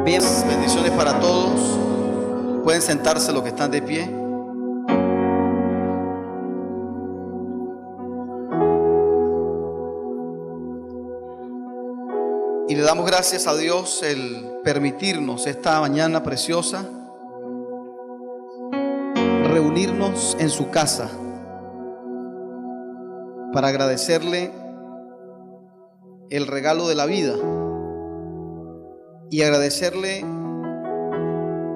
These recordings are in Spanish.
Bien, bendiciones para todos. Pueden sentarse los que están de pie. Y le damos gracias a Dios el permitirnos esta mañana preciosa reunirnos en su casa para agradecerle el regalo de la vida y agradecerle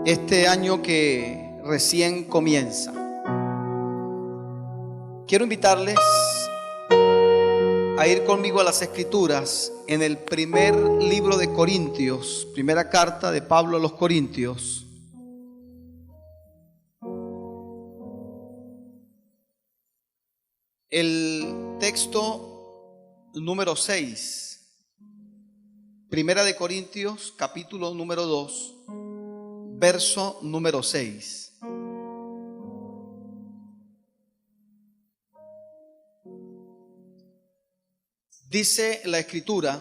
este año que recién comienza. Quiero invitarles a ir conmigo a las Escrituras en el primer libro de Corintios, primera carta de Pablo a los Corintios. El texto número 6. Primera de Corintios, capítulo número 2, verso número 6. Dice la Escritura: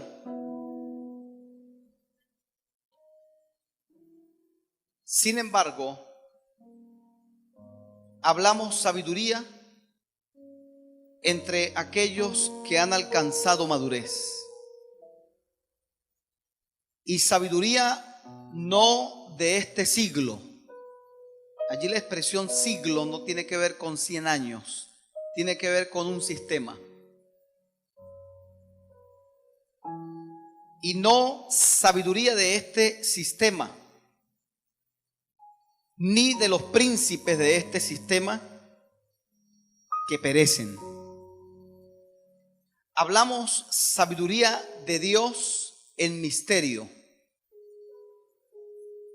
sin embargo, hablamos sabiduría entre aquellos que han alcanzado madurez. Y sabiduría no de este siglo. Allí la expresión siglo no tiene que ver con 100 años, tiene que ver con un sistema. Y no sabiduría de este sistema, ni de los príncipes de este sistema que perecen. Hablamos sabiduría de Dios en misterio,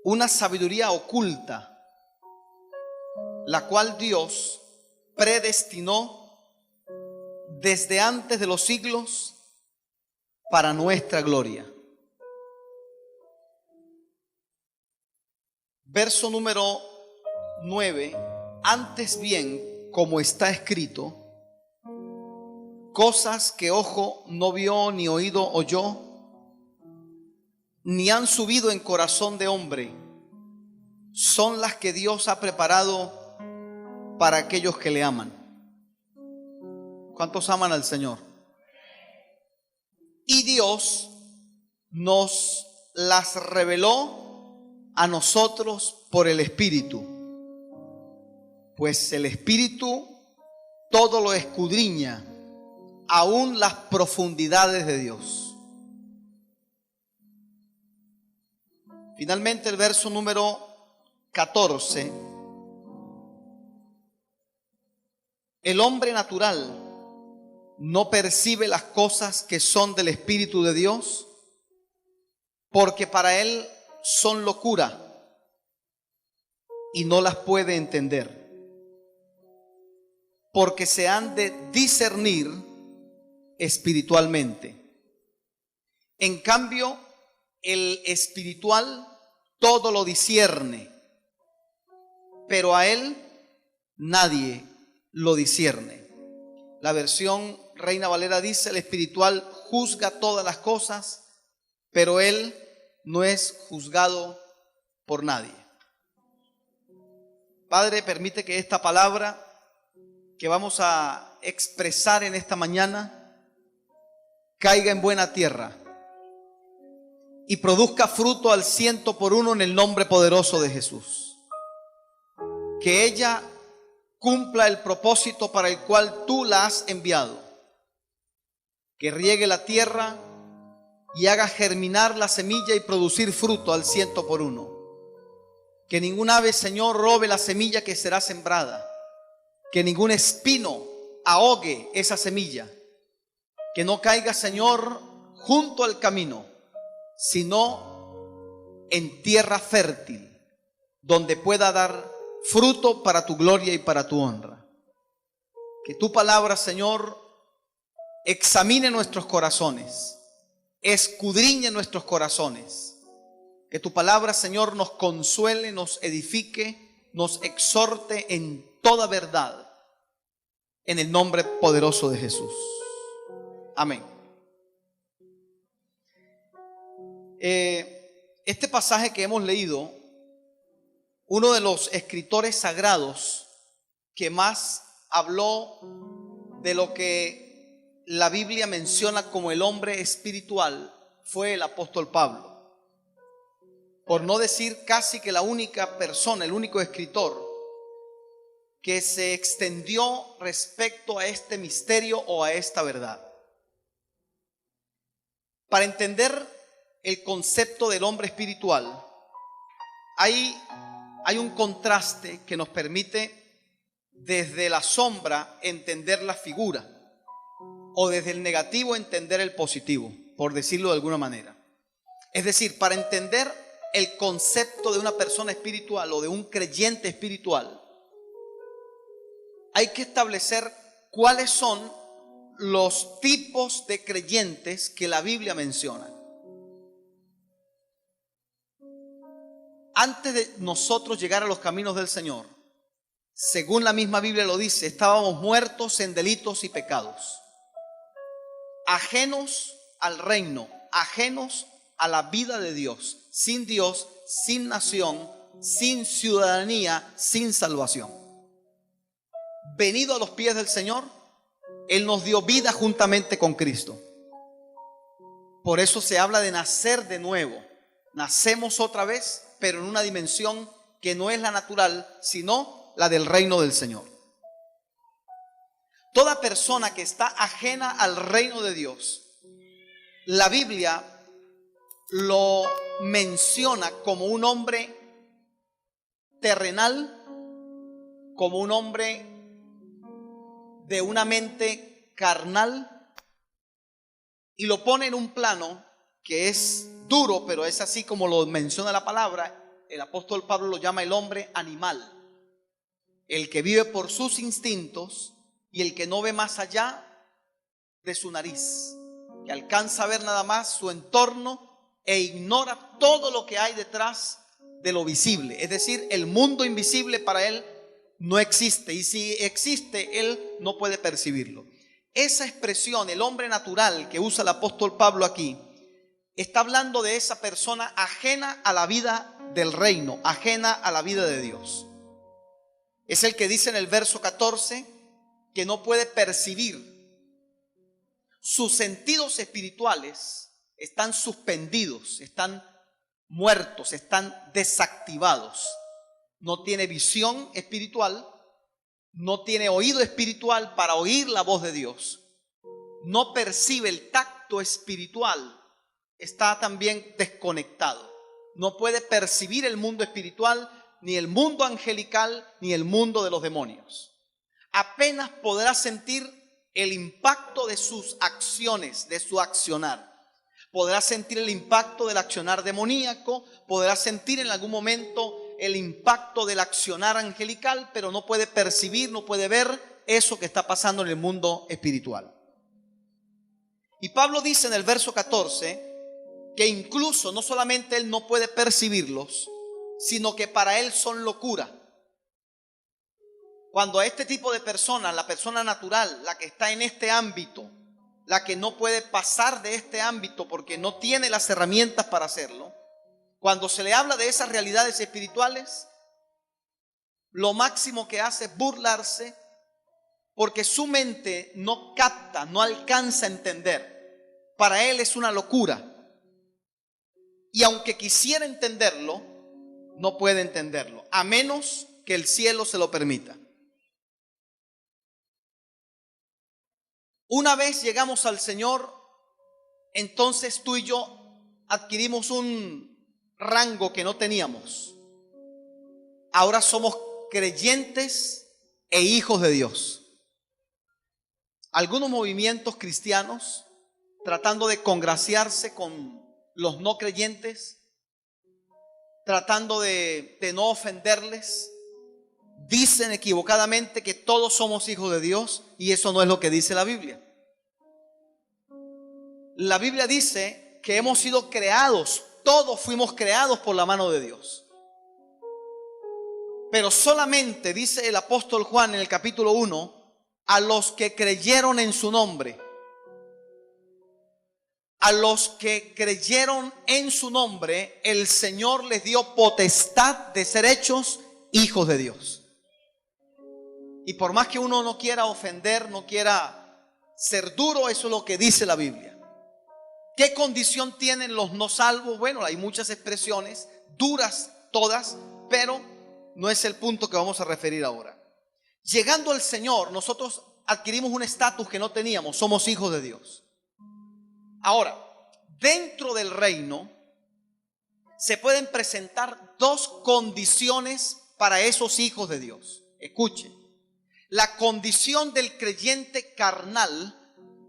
una sabiduría oculta, la cual Dios predestinó desde antes de los siglos para nuestra gloria. Verso número 9. Antes bien, como está escrito, cosas que ojo no vio, ni oído oyó, ni han subido en corazón de hombre, son las que Dios ha preparado para aquellos que le aman. ¿Cuántos aman al Señor? Y Dios nos las reveló a nosotros por el Espíritu, pues el Espíritu todo lo escudriña, aún las profundidades de Dios. Finalmente el verso número 14. El hombre natural no percibe las cosas que son del Espíritu de Dios, porque para él son locura y no las puede entender, porque se han de discernir espiritualmente. En cambio, el espiritual todo lo discierne, pero a él nadie lo discierne. La versión Reina Valera dice: el espiritual juzga todas las cosas, pero él no es juzgado por nadie. Padre, permite que esta palabra que vamos a expresar en esta mañana caiga en buena tierra y produzca fruto al 100% en el nombre poderoso de Jesús. Que ella cumpla el propósito para el cual tú la has enviado. Que riegue la tierra y haga germinar la semilla y producir fruto al 100%. Que ningún ave, Señor, robe la semilla que será sembrada. Que ningún espino ahogue esa semilla. Que no caiga, Señor, junto al camino, sino en tierra fértil, donde pueda dar fruto para tu gloria y para tu honra. Que tu palabra, Señor, examine nuestros corazones, escudriñe nuestros corazones. Que tu palabra, Señor, nos consuele, nos edifique, nos exhorte en toda verdad, en el nombre poderoso de Jesús. Amén. Este pasaje que hemos leído, uno de los escritores sagrados que más habló de lo que la Biblia menciona como el hombre espiritual fue el apóstol Pablo. Por no decir casi que la única persona, el único escritor que se extendió respecto a este misterio o a esta verdad. Para entender el concepto del hombre espiritual, hay un contraste que nos permite desde la sombra entender la figura o desde el negativo entender el positivo, por decirlo de alguna manera. Es decir, para entender el concepto de una persona espiritual o de un creyente espiritual, hay que establecer cuáles son los tipos de creyentes que la Biblia menciona. Antes de nosotros llegar a los caminos del Señor, según la misma Biblia lo dice, estábamos muertos en delitos y pecados, ajenos al reino, ajenos a la vida de Dios, sin nación, sin ciudadanía, sin salvación. Venido a los pies del Señor, Él nos dio vida juntamente con Cristo. Por eso se habla de nacer de nuevo. Nacemos otra vez, pero en una dimensión que no es la natural, sino la del reino del Señor. Toda persona que está ajena al reino de Dios, la Biblia lo menciona como un hombre terrenal, como un hombre de una mente carnal, y lo pone en un plano que es duro, pero es así como lo menciona la palabra. El apóstol Pablo lo llama el hombre animal, el que vive por sus instintos y el que no ve más allá de su nariz, que alcanza a ver nada más su entorno e ignora todo lo que hay detrás de lo visible. Es decir, el mundo invisible para él no existe, y si existe, él no puede percibirlo. Esa expresión, el hombre natural, que usa el apóstol Pablo aquí, está hablando de esa persona ajena a la vida del reino, ajena a la vida de Dios. Es el que dice en el verso 14 que no puede percibir. Sus sentidos espirituales están suspendidos, están muertos, están desactivados. No tiene visión espiritual, no tiene oído espiritual para oír la voz de Dios, no percibe el tacto espiritual, está también desconectado. No puede percibir el mundo espiritual, ni el mundo angelical, ni el mundo de los demonios. Apenas podrá sentir el impacto de sus acciones, de su accionar. Podrá sentir el impacto del accionar demoníaco, podrá sentir en algún momento el impacto del accionar angelical, pero no puede percibir, no puede ver eso que está pasando en el mundo espiritual. Y Pablo dice en el verso 14 que incluso no solamente él no puede percibirlos, sino que para él son locura. Cuando a este tipo de personas, la persona natural, la que está en este ámbito, la que no puede pasar de este ámbito porque no tiene las herramientas para hacerlo, cuando se le habla de esas realidades espirituales, lo máximo que hace es burlarse, porque su mente no capta, no alcanza a entender. Para él es una locura. Y aunque quisiera entenderlo, no puede entenderlo, a menos que el cielo se lo permita. Una vez llegamos al Señor, entonces tú y yo adquirimos un rango que no teníamos. Ahora somos creyentes e hijos de Dios. Algunos movimientos cristianos, tratando de congraciarse con los no creyentes, tratando de no ofenderles, dicen equivocadamente que todos somos hijos de Dios, y eso no es lo que dice la Biblia. La Biblia dice que hemos sido creados, todos fuimos creados por la mano de Dios. Pero solamente, dice el apóstol Juan en el capítulo 1, a los que creyeron en su nombre. a los que creyeron en su nombre, el Señor les dio potestad de ser hechos hijos de Dios. Y por más que uno no quiera ofender, no quiera ser duro, eso es lo que dice la Biblia. ¿Qué condición tienen los no salvos? Bueno, hay muchas expresiones, duras todas, pero no es el punto que vamos a referir ahora. Llegando al Señor, nosotros adquirimos un estatus que no teníamos, somos hijos de Dios. Ahora, dentro del reino se pueden presentar dos condiciones para esos hijos de Dios. Escuchen, la condición del creyente carnal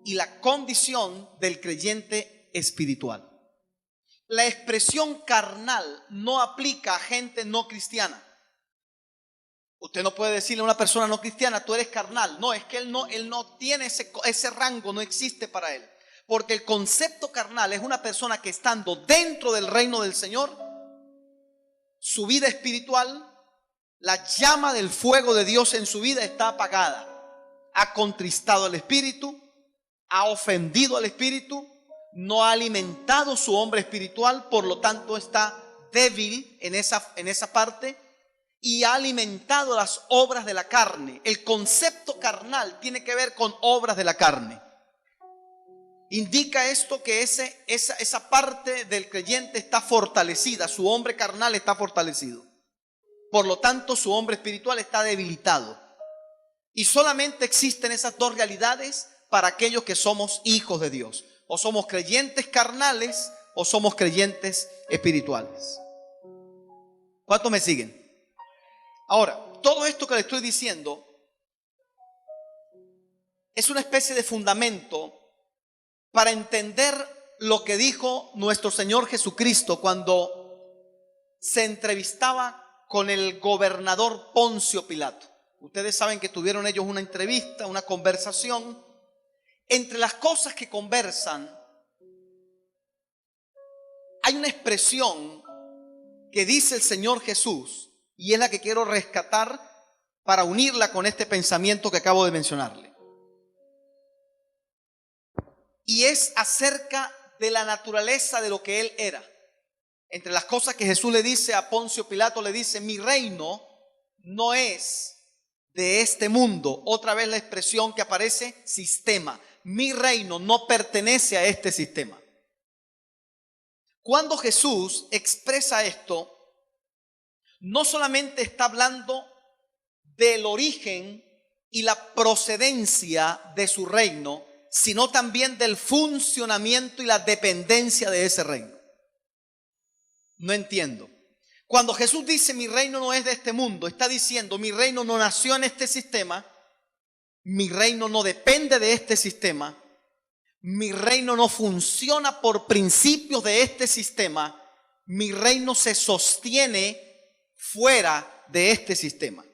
y la condición del creyente espiritual. La expresión carnal no aplica a gente no cristiana. Usted no puede decirle a una persona no cristiana, tú eres carnal. No, es que él no tiene ese rango, no existe para él. Porque el concepto carnal es una persona que estando dentro del reino del Señor, su vida espiritual, la llama del fuego de Dios en su vida está apagada. Ha contristado al espíritu, ha ofendido al espíritu, no ha alimentado su hombre espiritual, por lo tanto está débil en esa parte y ha alimentado las obras de la carne. El concepto carnal tiene que ver con obras de la carne. Indica esto que esa parte del creyente está fortalecida, su hombre carnal está fortalecido. Por lo tanto, su hombre espiritual está debilitado. Y solamente existen esas dos realidades para aquellos que somos hijos de Dios. O somos creyentes carnales o somos creyentes espirituales. ¿Cuántos me siguen? Ahora, todo esto que le estoy diciendo es una especie de fundamento para entender lo que dijo nuestro Señor Jesucristo cuando se entrevistaba con el gobernador Poncio Pilato. Ustedes saben que tuvieron ellos una entrevista, una conversación. Entre las cosas que conversan, hay una expresión que dice el Señor Jesús, y es la que quiero rescatar para unirla con este pensamiento que acabo de mencionarle. Y es acerca de la naturaleza de lo que Él era. Entre las cosas que Jesús le dice a Poncio Pilato, le dice, mi reino no es de este mundo. Otra vez la expresión que aparece, sistema. Mi reino no pertenece a este sistema. Cuando Jesús expresa esto, no solamente está hablando del origen y la procedencia de su reino, sino también del funcionamiento y la dependencia de ese reino. No entiendo. Cuando Jesús dice mi reino no es de este mundo, está diciendo mi reino no nació en este sistema, mi reino no depende de este sistema, mi reino no funciona por principios de este sistema, mi reino se sostiene fuera de este sistema.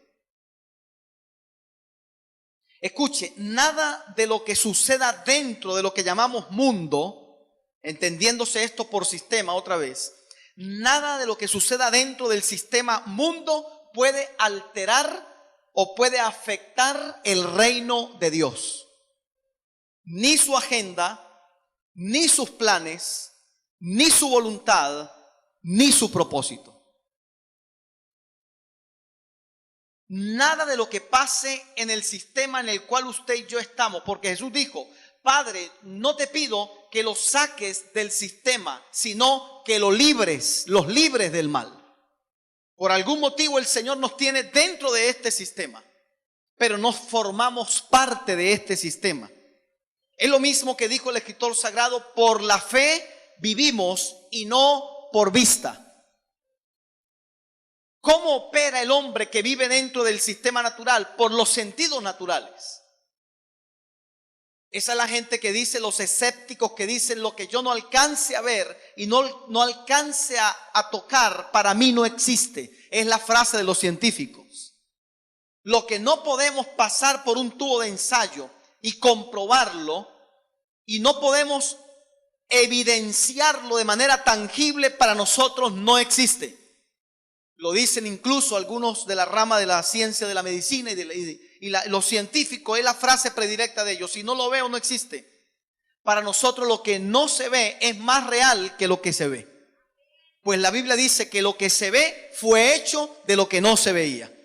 Escuche, nada de lo que suceda dentro de lo que llamamos mundo, entendiéndose esto por sistema otra vez, nada de lo que suceda dentro del sistema mundo puede alterar o puede afectar el reino de Dios. Ni su agenda, ni sus planes, ni su voluntad, ni su propósito. Nada de lo que pase en el sistema en el cual usted y yo estamos, porque Jesús dijo, Padre, no te pido que los saques del sistema, sino que los libres del mal. Por algún motivo el Señor nos tiene dentro de este sistema, pero no formamos parte de este sistema. Es lo mismo que dijo el escritor sagrado, por la fe vivimos y no por vista. ¿Cómo opera el hombre que vive dentro del sistema natural? Por los sentidos naturales. Esa es la gente que dice, los escépticos que dicen lo que yo no alcance a ver y no alcance a tocar, para mí no existe. Es la frase de los científicos. Lo que no podemos pasar por un tubo de ensayo y comprobarlo, y no podemos evidenciarlo de manera tangible, para nosotros no existe. Lo dicen incluso algunos de la rama de la ciencia de la medicina los científicos, es la frase predilecta de ellos. Si no lo veo, no existe. para nosotros lo que no se ve es más real que lo que se ve. Pues la Biblia dice que lo que se ve fue hecho de lo que no se veía.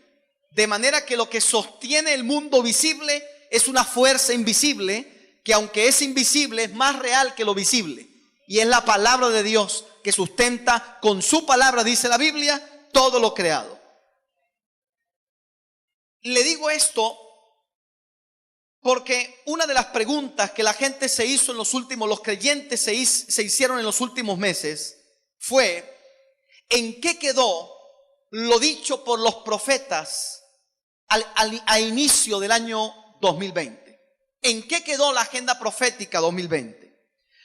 De manera que lo que sostiene el mundo visible es una fuerza invisible, que aunque es invisible es más real que lo visible. Y es la palabra de Dios que sustenta con su palabra, dice la Biblia, todo lo creado. Le digo esto porque una de las preguntas que la gente se hizo en los últimos, los creyentes se hicieron en los últimos meses, fue: ¿en qué quedó lo dicho por los profetas a inicio del año 2020? ¿En qué quedó la agenda profética 2020?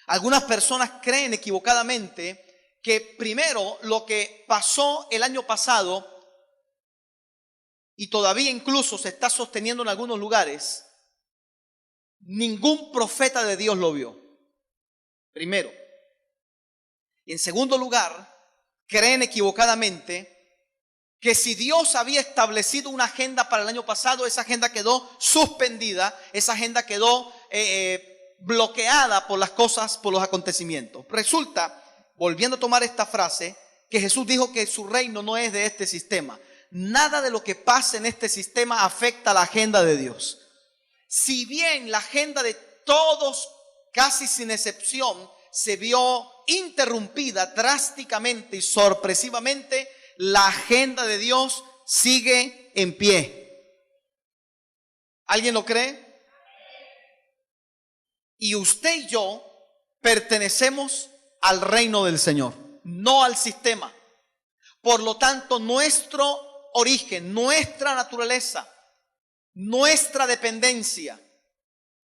Algunas personas creen equivocadamente que primero lo que pasó el año pasado, y todavía incluso se está sosteniendo en algunos lugares, ningún profeta de Dios lo vio. Primero. Y en segundo lugar, creen equivocadamente que si Dios había establecido una agenda para el año pasado, esa agenda quedó suspendida, esa agenda quedó bloqueada por las cosas, por los acontecimientos. Resulta, volviendo a tomar esta frase, que Jesús dijo que su reino no es de este sistema. Nada de lo que pasa en este sistema afecta a la agenda de Dios. Si bien la agenda de todos, casi sin excepción, se vio interrumpida drásticamente y sorpresivamente, la agenda de Dios sigue en pie. ¿Alguien lo cree? Y usted y yo pertenecemos al reino del Señor, no al sistema. Por lo tanto, nuestro origen, nuestra naturaleza, nuestra dependencia,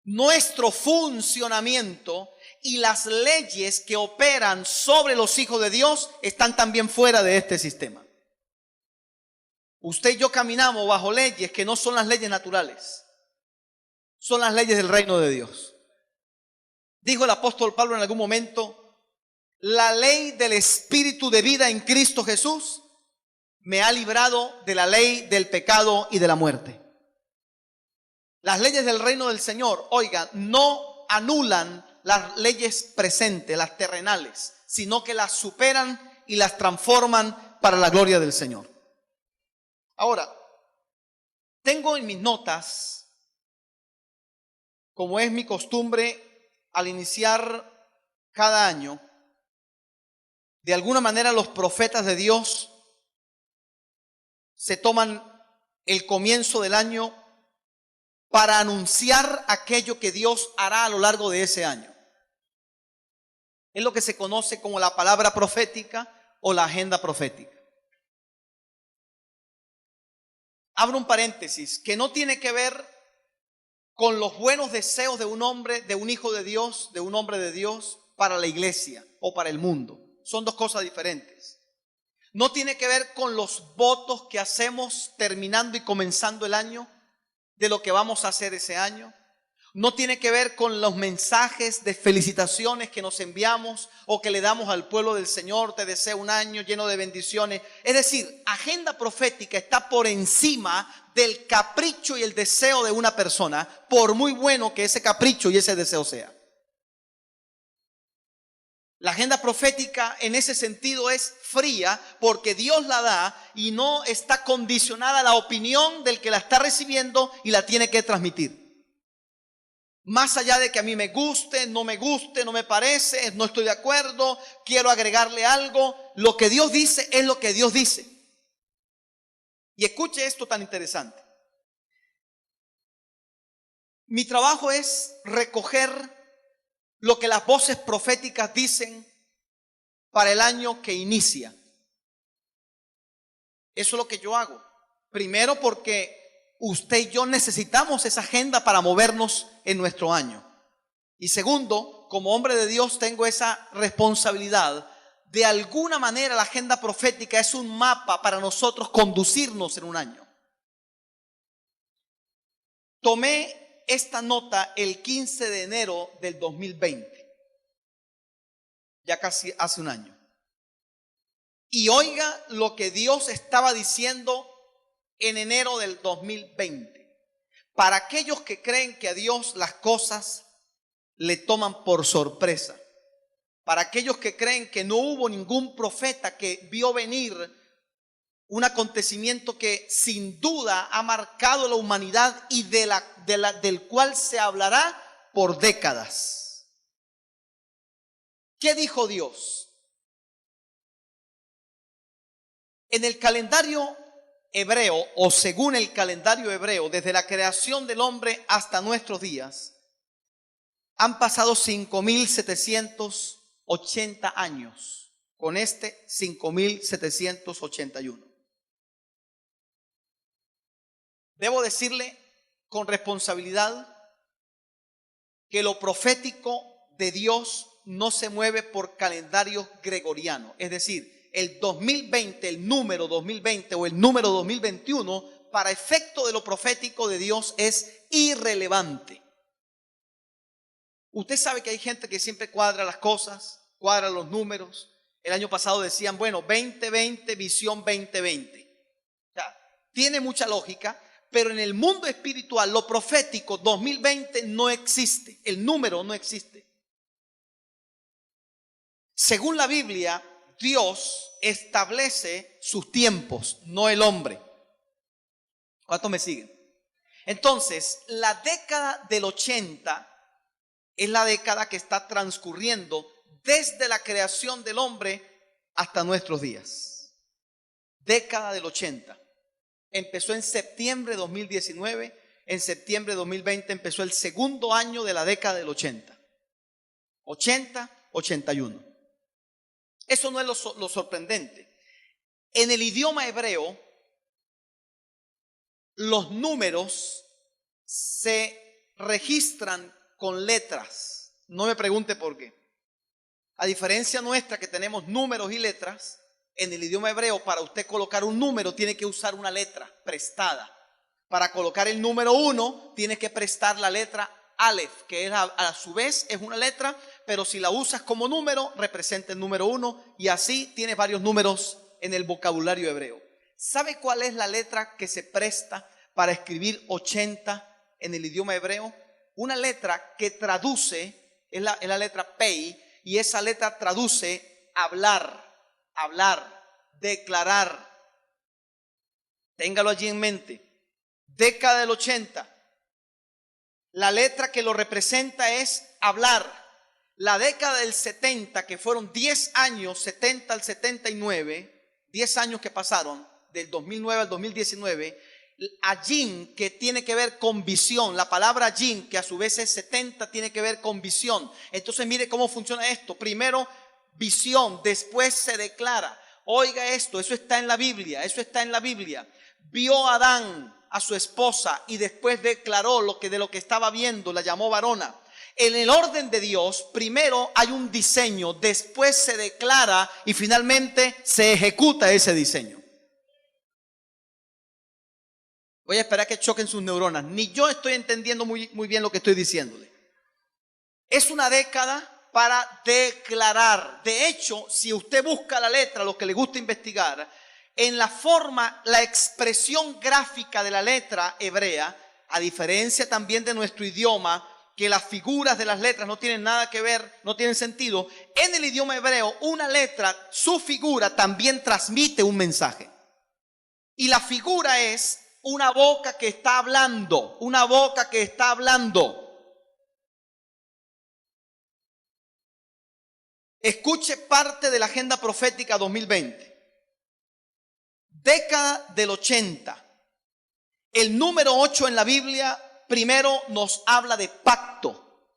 nuestro funcionamiento y las leyes que operan sobre los hijos de Dios están también fuera de este sistema. Usted y yo caminamos bajo leyes que no son las leyes naturales, son las leyes del reino de Dios. Dijo el apóstol Pablo en algún momento: la ley del Espíritu de vida en Cristo Jesús me ha librado de la ley del pecado y de la muerte. Las leyes del reino del Señor, oigan, no anulan las leyes presentes, las terrenales, sino que las superan y las transforman para la gloria del Señor. Ahora, tengo en mis notas, como es mi costumbre al iniciar cada año, de alguna manera los profetas de Dios se toman el comienzo del año para anunciar aquello que Dios hará a lo largo de ese año. Es lo que se conoce como la palabra profética o la agenda profética. Abro un paréntesis que no tiene que ver con los buenos deseos de un hombre, de un hijo de Dios, de un hombre de Dios para la iglesia o para el mundo. Son dos cosas diferentes. No tiene que ver con los votos que hacemos terminando y comenzando el año, de lo que vamos a hacer ese año. No tiene que ver con los mensajes de felicitaciones que nos enviamos o que le damos al pueblo del Señor: te deseo un año lleno de bendiciones. Es decir, agenda profética está por encima del capricho y el deseo de una persona, por muy bueno que ese capricho y ese deseo sea. La agenda profética en ese sentido es fría porque Dios la da y no está condicionada a la opinión del que la está recibiendo y la tiene que transmitir. Más allá de que a mí me guste, no me parece, no estoy de acuerdo, quiero agregarle algo, lo que Dios dice es lo que Dios dice. Y escuche esto tan interesante. Mi trabajo es recoger lo que las voces proféticas dicen para el año que inicia. Eso es lo que yo hago. Primero porque usted y yo necesitamos esa agenda para movernos en nuestro año. Y segundo, como hombre de Dios tengo esa responsabilidad. De alguna manera la agenda profética es un mapa para nosotros conducirnos en un año. Tomé esta nota el 15 de enero del 2020, ya casi hace un año. Y oiga lo que Dios estaba diciendo en enero del 2020. Para aquellos que creen que a Dios las cosas le toman por sorpresa. Para aquellos que creen que no hubo ningún profeta que vio venir un acontecimiento que sin duda ha marcado la humanidad y del cual se hablará por décadas. ¿Qué dijo Dios? En el calendario hebreo, o según el calendario hebreo, desde la creación del hombre hasta nuestros días, han pasado 5.780 años. Con 5.781. Debo decirle con responsabilidad que lo profético de Dios no se mueve por calendario gregoriano. Es decir, el 2020, el número 2020 o el número 2021, para efecto de lo profético de Dios es irrelevante. Usted sabe que hay gente que siempre cuadra las cosas, cuadra los números. El año pasado decían, bueno, 2020, visión 2020. O sea, tiene mucha lógica, pero en el mundo espiritual, lo profético 2020 no existe. El número no existe. Según la Biblia, Dios establece sus tiempos, no el hombre. ¿Cuántos me siguen? Entonces, la década del 80 es la década que está transcurriendo desde la creación del hombre hasta nuestros días. Década del 80. Empezó en septiembre de 2019. En septiembre de 2020 empezó el segundo año de la década del 80. 80, 81. Eso no es lo sorprendente. En el idioma hebreo, los números se registran con letras. No me pregunte por qué. A diferencia nuestra que tenemos números y letras, en el idioma hebreo para usted colocar un número tiene que usar una letra prestada. Para colocar el número 1 tiene que prestar la letra Aleph, que es a su vez es una letra, pero si la usas como número representa el número 1 y así tienes varios números en el vocabulario hebreo. ¿Sabe cuál es la letra que se presta para escribir 80 en el idioma hebreo? Una letra que traduce, es la letra Pei, y esa letra traduce hablar, declarar. Téngalo allí en mente. Década del 80. La letra que lo representa es hablar. La década del 70, que fueron 10 años, 70 al 79, 10 años que pasaron, del 2009 al 2019, Ajin, que tiene que ver con visión, la palabra Ajin, que a su vez es 70, tiene que ver con visión. Entonces mire cómo funciona esto. Primero visión, después se declara. Oiga esto, eso está en la Biblia, eso está en la Biblia. Vio a Adán a su esposa y después declaró de lo que estaba viendo, la llamó varona. En el orden de Dios, primero hay un diseño, después se declara y finalmente se ejecuta ese diseño. Voy a esperar que choquen sus neuronas. Ni yo estoy entendiendo muy bien lo que estoy diciéndole. Es una década para declarar. De hecho, si usted busca la letra, lo que le gusta investigar, en la forma, la expresión gráfica de la letra hebrea, a diferencia también de nuestro idioma, que las figuras de las letras no tienen nada que ver, no tienen sentido, en el idioma hebreo, una letra, su figura también transmite un mensaje. Y la figura es una boca que está hablando, una boca que está hablando. Escuche parte de la agenda profética 2020. Década del 80. El número 8 en la Biblia primero nos habla de pacto.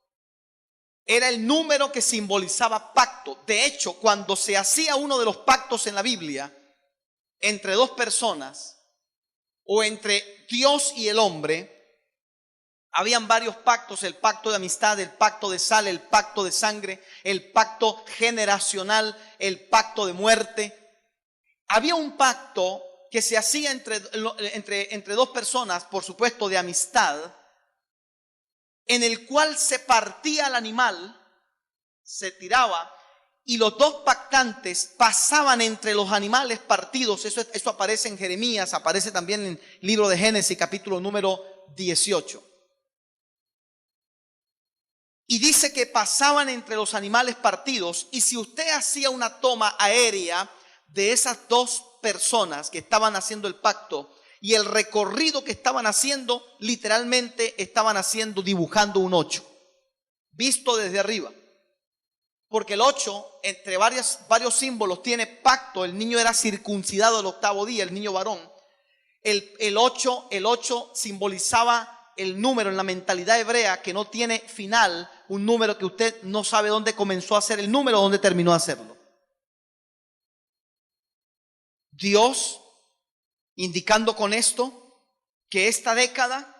Era el número que simbolizaba pacto. De hecho, cuando se hacía uno de los pactos en la Biblia, entre dos personas o entre Dios y el hombre, habían varios pactos: el pacto de amistad, el pacto de sal, el pacto de sangre, el pacto generacional, el pacto de muerte. Había un pacto que se hacía entre dos personas, por supuesto de amistad, en el cual se partía el animal, se tiraba, y los dos pactantes pasaban entre los animales partidos. Eso aparece en Jeremías, aparece también en el libro de Génesis, capítulo número 18. Y dice que pasaban entre los animales partidos. Y si usted hacía una toma aérea de esas dos personas que estaban haciendo el pacto y el recorrido que estaban haciendo, literalmente estaban dibujando un 8, visto desde arriba. Porque el 8, entre varios símbolos, tiene pacto. El niño era circuncidado el 8º día, el niño varón. El 8 simbolizaba el número en la mentalidad hebrea que no tiene final, un número que usted no sabe dónde comenzó a hacer el número, dónde terminó a hacerlo. Dios, indicando con esto que esta década,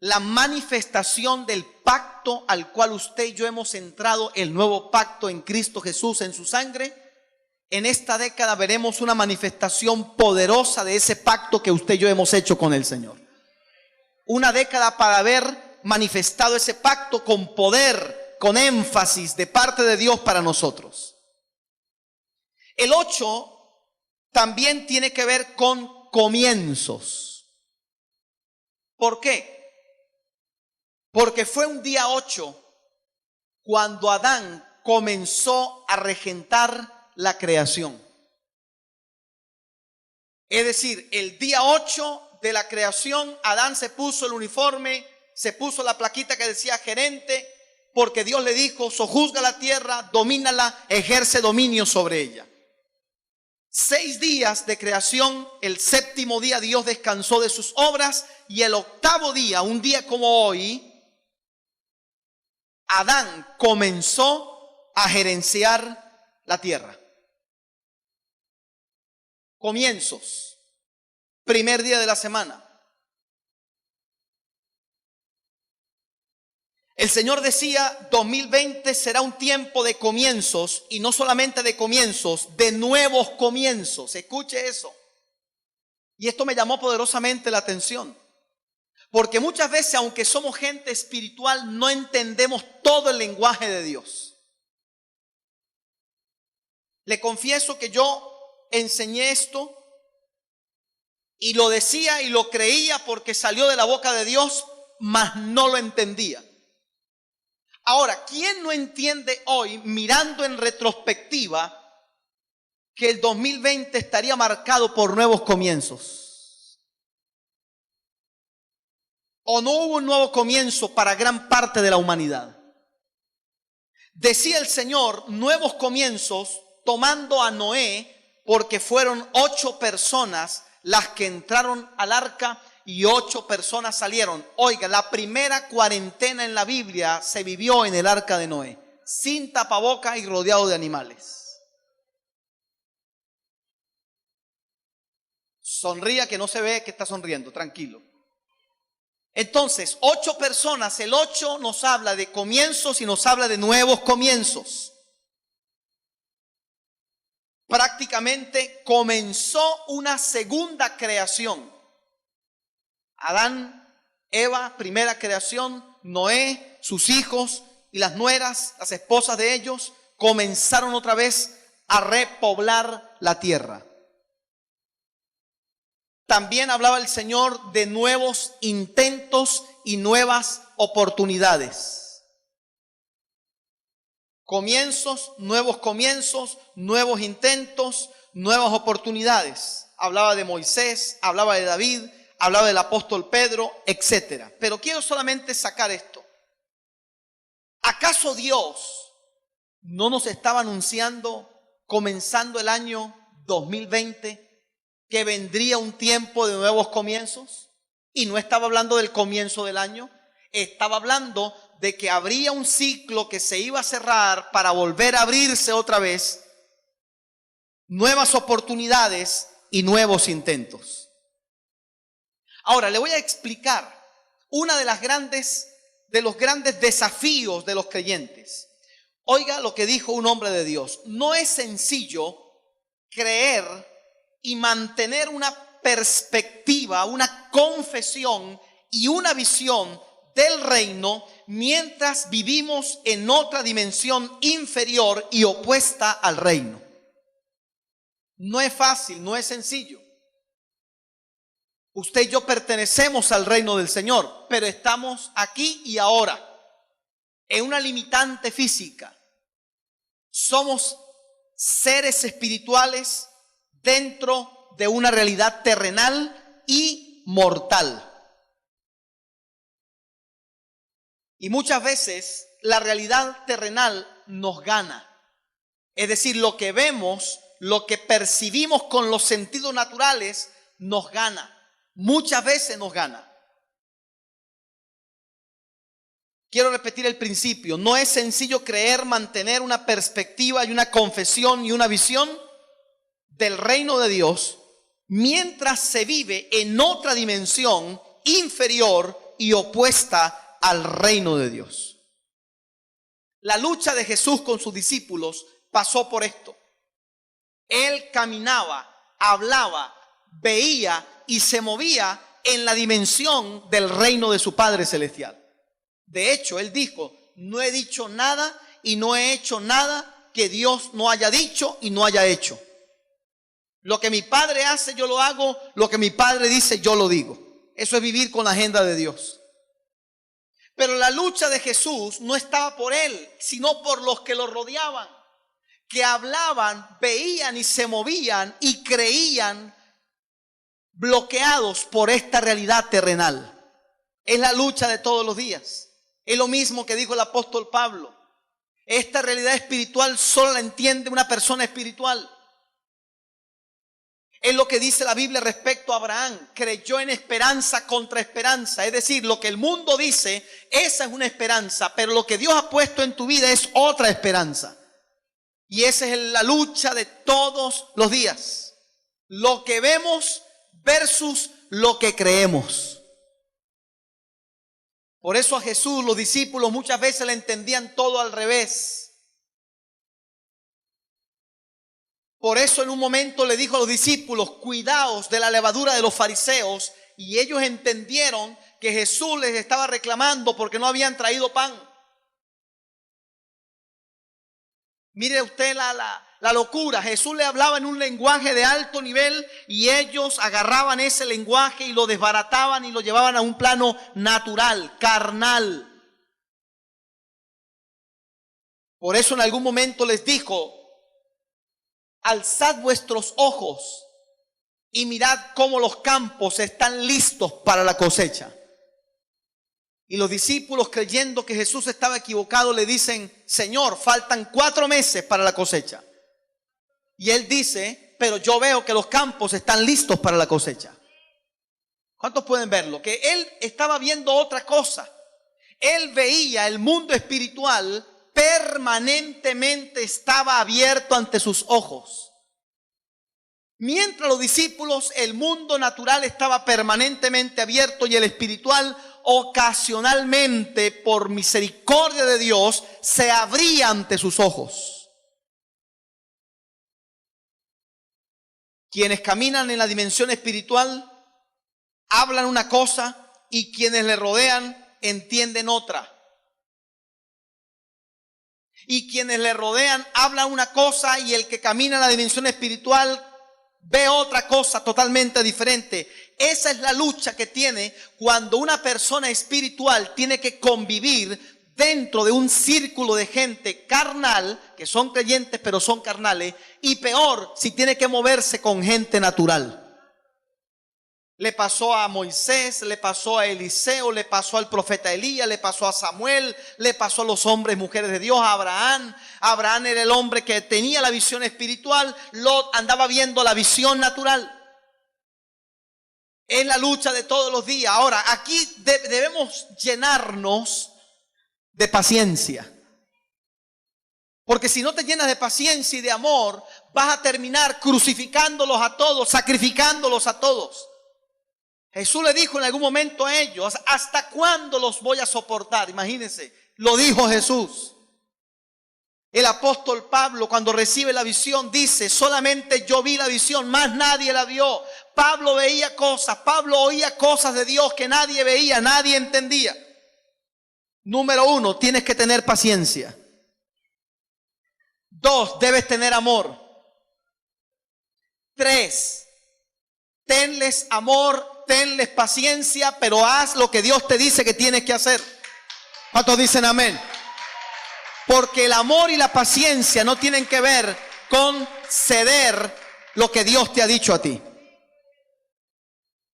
la manifestación del pacto al cual usted y yo hemos entrado, el nuevo pacto en Cristo Jesús, en su sangre, en esta década veremos una manifestación poderosa de ese pacto que usted y yo hemos hecho con el Señor. Una década para haber manifestado ese pacto con poder, con énfasis de parte de Dios para nosotros. El 8 también tiene que ver con comienzos. ¿Por qué? Porque fue un día 8 cuando Adán comenzó a regentar la creación. Es decir, el día 8 de la creación, Adán se puso el uniforme, se puso la plaquita que decía gerente, porque Dios le dijo: sojuzga la tierra, domínala, ejerce dominio sobre ella. 6 días de creación, el 7º día Dios descansó de sus obras, y el 8º día, un día como hoy, Adán comenzó a gerenciar la tierra. Comienzos. Primer día de la semana. El Señor decía: 2020 será un tiempo de comienzos, y no solamente de comienzos, de nuevos comienzos. Escuche eso. Y esto me llamó poderosamente la atención, porque muchas veces, aunque somos gente espiritual, no entendemos todo el lenguaje de Dios. Le confieso que yo enseñé esto y lo decía y lo creía porque salió de la boca de Dios, mas no lo entendía. Ahora, ¿quién no entiende hoy, mirando en retrospectiva, que el 2020 estaría marcado por nuevos comienzos? ¿O no hubo un nuevo comienzo para gran parte de la humanidad? Decía el Señor, nuevos comienzos, tomando a Noé, porque fueron 8 personas las que entraron al arca y 8 personas salieron. Oiga, la primera cuarentena en la Biblia se vivió en el arca de Noé, sin tapaboca y rodeado de animales. Sonría, que no se ve que está sonriendo, tranquilo. Entonces, 8 personas, el 8 nos habla de comienzos y nos habla de nuevos comienzos. Prácticamente comenzó una segunda creación. Adán, Eva, primera creación, Noé, sus hijos y las nueras, las esposas de ellos, comenzaron otra vez a repoblar la tierra. También hablaba el Señor de nuevos intentos y nuevas oportunidades. Comienzos, nuevos intentos, nuevas oportunidades. Hablaba de Moisés, hablaba de David, hablaba del apóstol Pedro, etc. Pero quiero solamente sacar esto. ¿Acaso Dios no nos estaba anunciando, comenzando el año 2020, que vendría un tiempo de nuevos comienzos? Y no estaba hablando del comienzo del año, estaba hablando de que habría un ciclo que se iba a cerrar para volver a abrirse otra vez, nuevas oportunidades y nuevos intentos. Ahora le voy a explicar una de los grandes desafíos de los creyentes. Oiga lo que dijo un hombre de Dios: no es sencillo creer y mantener una perspectiva, una confesión y una visión del reino mientras vivimos en otra dimensión inferior y opuesta al reino. No es fácil, no es sencillo. Usted y yo pertenecemos al reino del Señor, pero estamos aquí y ahora. en una limitante física. Somos seres espirituales dentro de una realidad terrenal y mortal. Y muchas veces la realidad terrenal nos gana. Es decir, lo que vemos, lo que percibimos con los sentidos naturales nos gana. Muchas veces nos gana. Quiero repetir el principio. No es sencillo creer, mantener una perspectiva y una confesión y una visión del reino de Dios mientras se vive en otra dimensión inferior y opuesta al reino de Dios. La lucha de Jesús con sus discípulos pasó por esto. Él caminaba, hablaba, veía y se movía en la dimensión del reino de su Padre Celestial. De hecho, él dijo: no he dicho nada y no he hecho nada que Dios no haya dicho y no haya hecho. Lo que mi Padre hace, yo lo hago. Lo que mi Padre dice, yo lo digo. Eso es vivir con la agenda de Dios. Pero la lucha de Jesús no estaba por él, sino por los que lo rodeaban, que hablaban, veían y se movían y creían, bloqueados por esta realidad terrenal. Es la lucha de todos los días. Es lo mismo que dijo el apóstol Pablo. Esta realidad espiritual solo la entiende una persona espiritual. Es lo que dice la Biblia respecto a Abraham. Creyó en esperanza contra esperanza. Es decir, lo que el mundo dice, esa es una esperanza, pero lo que Dios ha puesto en tu vida es otra esperanza. Y esa es la lucha de todos los días. Lo que vemos versus lo que creemos. Por eso a Jesús los discípulos muchas veces le entendían todo al revés. Por eso en un momento le dijo a los discípulos: cuidaos de la levadura de los fariseos. Y ellos entendieron que Jesús les estaba reclamando porque no habían traído pan. Mire usted la locura. Jesús le hablaba en un lenguaje de alto nivel y ellos agarraban ese lenguaje y lo desbarataban y lo llevaban a un plano natural, carnal. Por eso en algún momento les dijo: alzad vuestros ojos y mirad cómo los campos están listos para la cosecha. Y los discípulos, creyendo que Jesús estaba equivocado, le dicen: Señor, faltan 4 meses para la cosecha. Y él dice: pero yo veo que los campos están listos para la cosecha. ¿Cuántos pueden verlo? Que él estaba viendo otra cosa. Él veía el mundo espiritual, permanentemente estaba abierto ante sus ojos. Mientras los discípulos, el mundo natural estaba permanentemente abierto y el espiritual ocasionalmente, por misericordia de Dios, se abría ante sus ojos. Quienes caminan en la dimensión espiritual hablan una cosa y quienes le rodean entienden otra. Y quienes le rodean hablan una cosa y el que camina en la dimensión espiritual ve otra cosa totalmente diferente. Esa es la lucha que tiene cuando una persona espiritual tiene que convivir dentro de un círculo de gente carnal, que son creyentes pero son carnales, y peor si tiene que moverse con gente natural. Le pasó a Moisés, le pasó a Eliseo, le pasó al profeta Elías, le pasó a Samuel, le pasó a los hombres y mujeres de Dios, a Abraham. Abraham era el hombre que tenía la visión espiritual, Lot andaba viendo la visión natural. Es la lucha de todos los días. Ahora, aquí debemos llenarnos de paciencia. Porque si no te llenas de paciencia y de amor, vas a terminar crucificándolos a todos, sacrificándolos a todos. Jesús le dijo en algún momento a ellos: ¿hasta cuándo los voy a soportar? Imagínense, lo dijo Jesús. El apóstol Pablo, cuando recibe la visión, dice: solamente yo vi la visión, más nadie la vio. Pablo veía cosas, Pablo oía cosas de Dios que nadie veía, nadie entendía. Número 1, tienes que tener paciencia. 2, debes tener amor. 3, tenles amor, tenles paciencia, pero haz lo que Dios te dice que tienes que hacer. ¿Cuántos dicen amén? Porque el amor y la paciencia no tienen que ver con ceder lo que Dios te ha dicho a ti.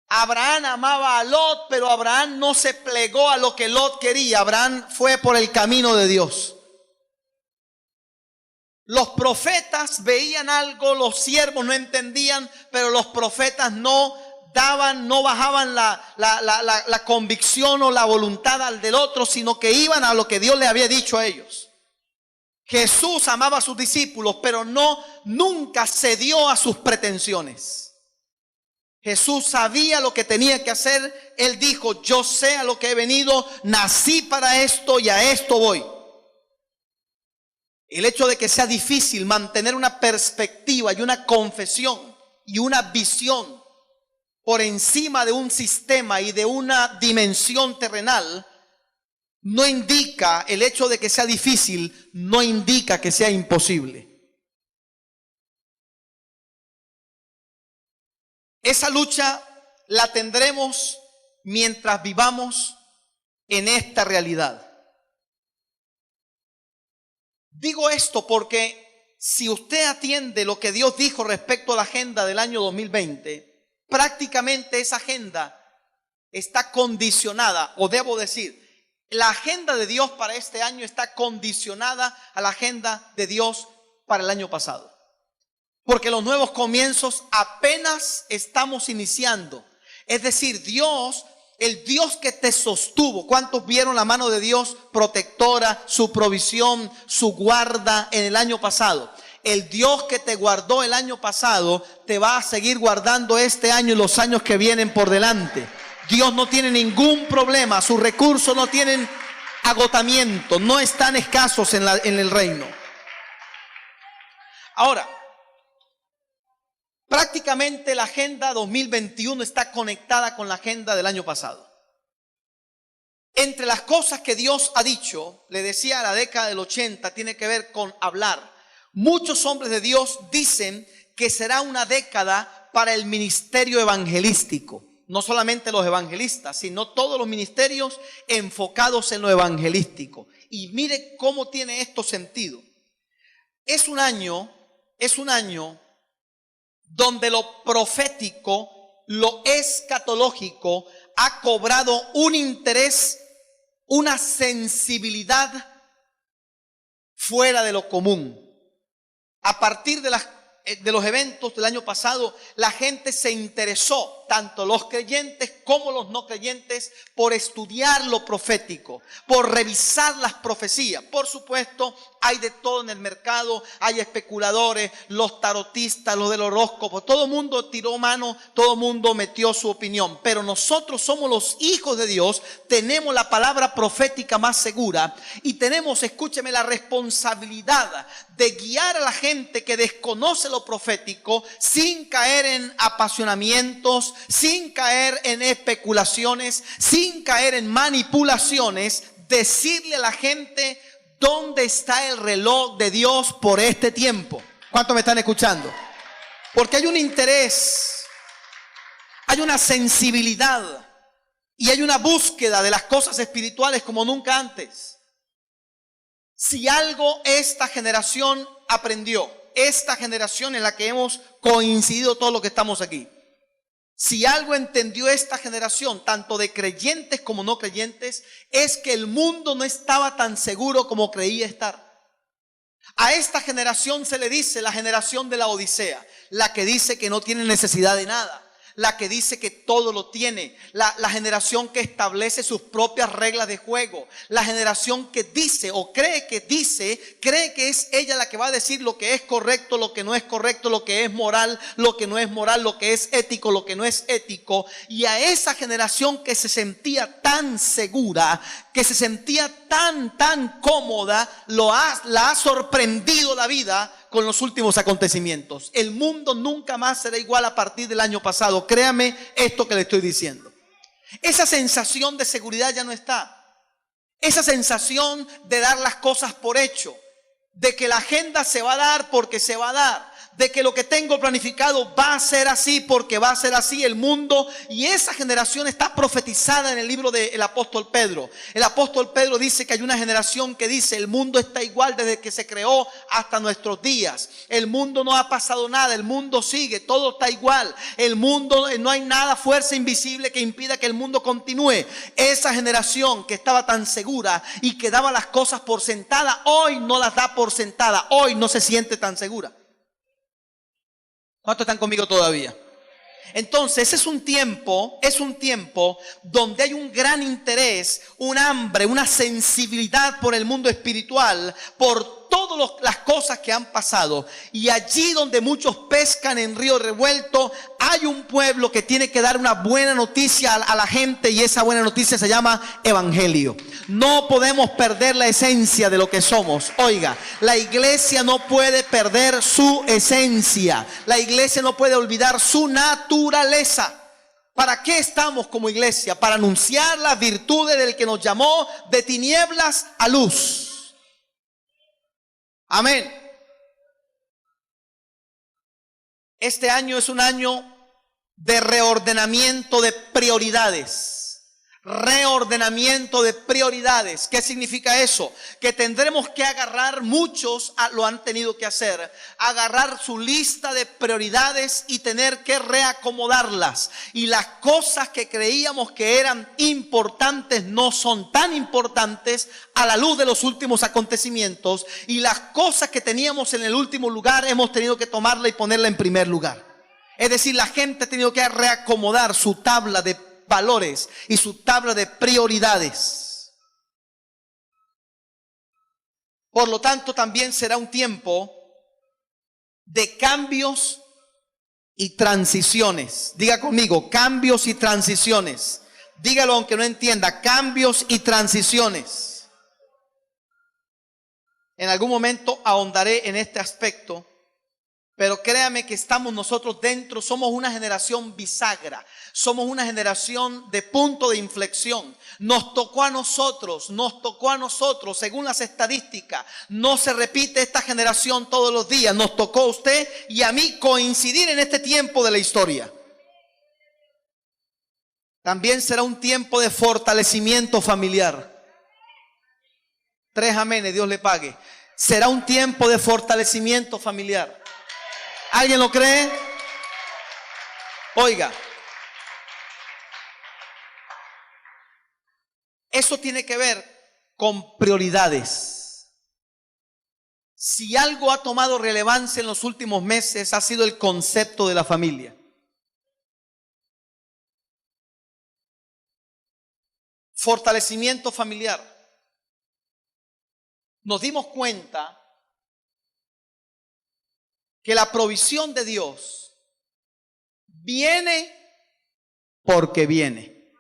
Abraham amaba a Lot, pero Abraham no se plegó a lo que Lot quería. Abraham fue por el camino de Dios. Los profetas veían algo, los siervos no entendían, pero los profetas no bajaban la convicción o la voluntad al del otro, sino que iban a lo que Dios le había dicho a ellos. Jesús amaba a sus discípulos, pero nunca cedió a sus pretensiones. Jesús sabía lo que tenía que hacer. Él dijo: yo sé a lo que he venido, nací para esto y a esto voy. El hecho de que sea difícil mantener una perspectiva y una confesión y una visión por encima de un sistema y de una dimensión terrenal, no indica, el hecho de que sea difícil, no indica que sea imposible. Esa lucha la tendremos mientras vivamos en esta realidad. Digo esto porque si usted atiende lo que Dios dijo respecto a la agenda del año 2020, prácticamente esa agenda está condicionada, o debo decir, la agenda de Dios para este año está condicionada a la agenda de Dios para el año pasado. Porque los nuevos comienzos apenas estamos iniciando. Es decir, Dios, el Dios que te sostuvo. ¿Cuántos vieron la mano de Dios protectora, su provisión, su guarda en el año pasado? El Dios que te guardó el año pasado te va a seguir guardando este año y los años que vienen por delante. Dios no tiene ningún problema. Sus recursos no tienen agotamiento. No están escasos en el reino. Ahora, prácticamente la agenda 2021 está conectada con la agenda del año pasado. Entre las cosas que Dios ha dicho, le decía, la década del 80 tiene que ver con hablar. Muchos hombres de Dios dicen que será una década para el ministerio evangelístico. No solamente los evangelistas, sino todos los ministerios enfocados en lo evangelístico. Y mire cómo tiene esto sentido. Es un año donde lo profético, lo escatológico ha cobrado un interés, una sensibilidad fuera de lo común. A partir de los eventos del año pasado, la gente se interesó, tanto los creyentes como los no creyentes, por estudiar lo profético, por revisar las profecías. Por supuesto, hay de todo en el mercado, hay especuladores, los tarotistas, los del horóscopo, todo el mundo tiró mano, todo el mundo metió su opinión. Pero nosotros somos los hijos de Dios, tenemos la palabra profética más segura y tenemos, escúcheme, la responsabilidad de guiar a la gente que desconoce lo profético sin caer en apasionamientos, sin caer en especulaciones, sin caer en manipulaciones, decirle a la gente dónde está el reloj de Dios por este tiempo. ¿Cuántos me están escuchando? Porque hay un interés, hay una sensibilidad y hay una búsqueda de las cosas espirituales como nunca antes. Si algo esta generación aprendió, esta generación en la que hemos coincidido todos los que estamos aquí, si algo entendió esta generación, tanto de creyentes como no creyentes, es que el mundo no estaba tan seguro como creía estar. A esta generación se le dice la generación de la Odisea, la que dice que no tiene necesidad de nada, la que dice que todo lo tiene, la generación que establece sus propias reglas de juego, la generación que dice o cree que es ella la que va a decir lo que es correcto, lo que no es correcto, lo que es moral, lo que no es moral, lo que es ético, lo que no es ético. Y a esa generación que se sentía tan segura, que se sentía tan cómoda, la ha sorprendido la vida con los últimos acontecimientos. El mundo nunca más será igual a partir del año pasado. Créame esto que le estoy diciendo. Esa sensación de seguridad ya no está. Esa sensación de dar las cosas por hecho, de que la agenda se va a dar porque se va a dar, de que lo que tengo planificado va a ser así, porque va a ser así el mundo. Y esa generación está profetizada en el libro del apóstol Pedro. El apóstol Pedro dice que hay una generación que dice: el mundo está igual desde que se creó hasta nuestros días. El mundo no ha pasado nada, el mundo sigue, todo está igual. El mundo, no hay nada, fuerza invisible que impida que el mundo continúe. Esa generación que estaba tan segura y que daba las cosas por sentadas, hoy no las da por sentadas, hoy no se siente tan segura. ¿Cuántos están conmigo todavía? Entonces es un tiempo donde hay un gran interés, un hambre, una sensibilidad por el mundo espiritual, por todas las cosas que han pasado. Y allí donde muchos pescan en río revuelto, hay un pueblo que tiene que dar una buena noticia a la gente, y esa buena noticia se llama evangelio. No podemos perder la esencia de lo que somos. Oiga, la iglesia no puede perder su esencia. La iglesia no puede olvidar su naturaleza. ¿Para qué estamos como iglesia? Para anunciar las virtudes del que nos llamó de tinieblas a luz. Amén. Este año es un año de reordenamiento de prioridades. Reordenamiento de prioridades. ¿Qué significa eso? Que tendremos que agarrar, muchos lo han tenido que hacer, agarrar su lista de prioridades y tener que reacomodarlas. Y las cosas que creíamos que eran importantes no son tan importantes a la luz de los últimos acontecimientos. Y las cosas que teníamos en el último lugar hemos tenido que tomarla y ponerla en primer lugar. Es decir, la gente ha tenido que reacomodar su tabla de valores y su tabla de prioridades. Por lo tanto, también será un tiempo de cambios y transiciones. Diga conmigo: cambios y transiciones. Dígalo aunque no entienda: cambios y transiciones. En algún momento ahondaré en este aspecto, pero créame que estamos nosotros dentro, somos una generación bisagra, somos una generación de punto de inflexión. Nos tocó a nosotros, según las estadísticas. No se repite esta generación todos los días. Nos tocó a usted y a mí coincidir en este tiempo de la historia. También será un tiempo de fortalecimiento familiar. 3 amenes, Dios le pague. Será un tiempo de fortalecimiento familiar. ¿Alguien lo cree? Oiga, eso tiene que ver con prioridades. Si algo ha tomado relevancia en los últimos meses, ha sido el concepto de la familia. Fortalecimiento familiar. Nos dimos cuenta que la provisión de Dios viene porque viene.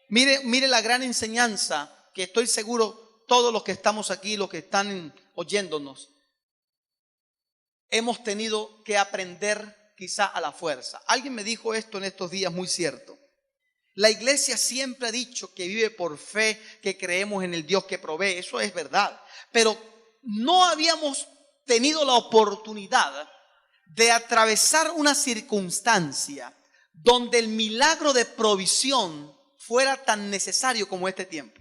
Mire la gran enseñanza que estoy seguro todos los que estamos aquí, los que están oyéndonos, hemos tenido que aprender quizá a la fuerza. Alguien me dijo esto en estos días, muy cierto. La iglesia siempre ha dicho que vive por fe, que creemos en el Dios que provee. Eso es verdad. Pero no habíamos tenido la oportunidad de atravesar una circunstancia donde el milagro de provisión fuera tan necesario como este tiempo.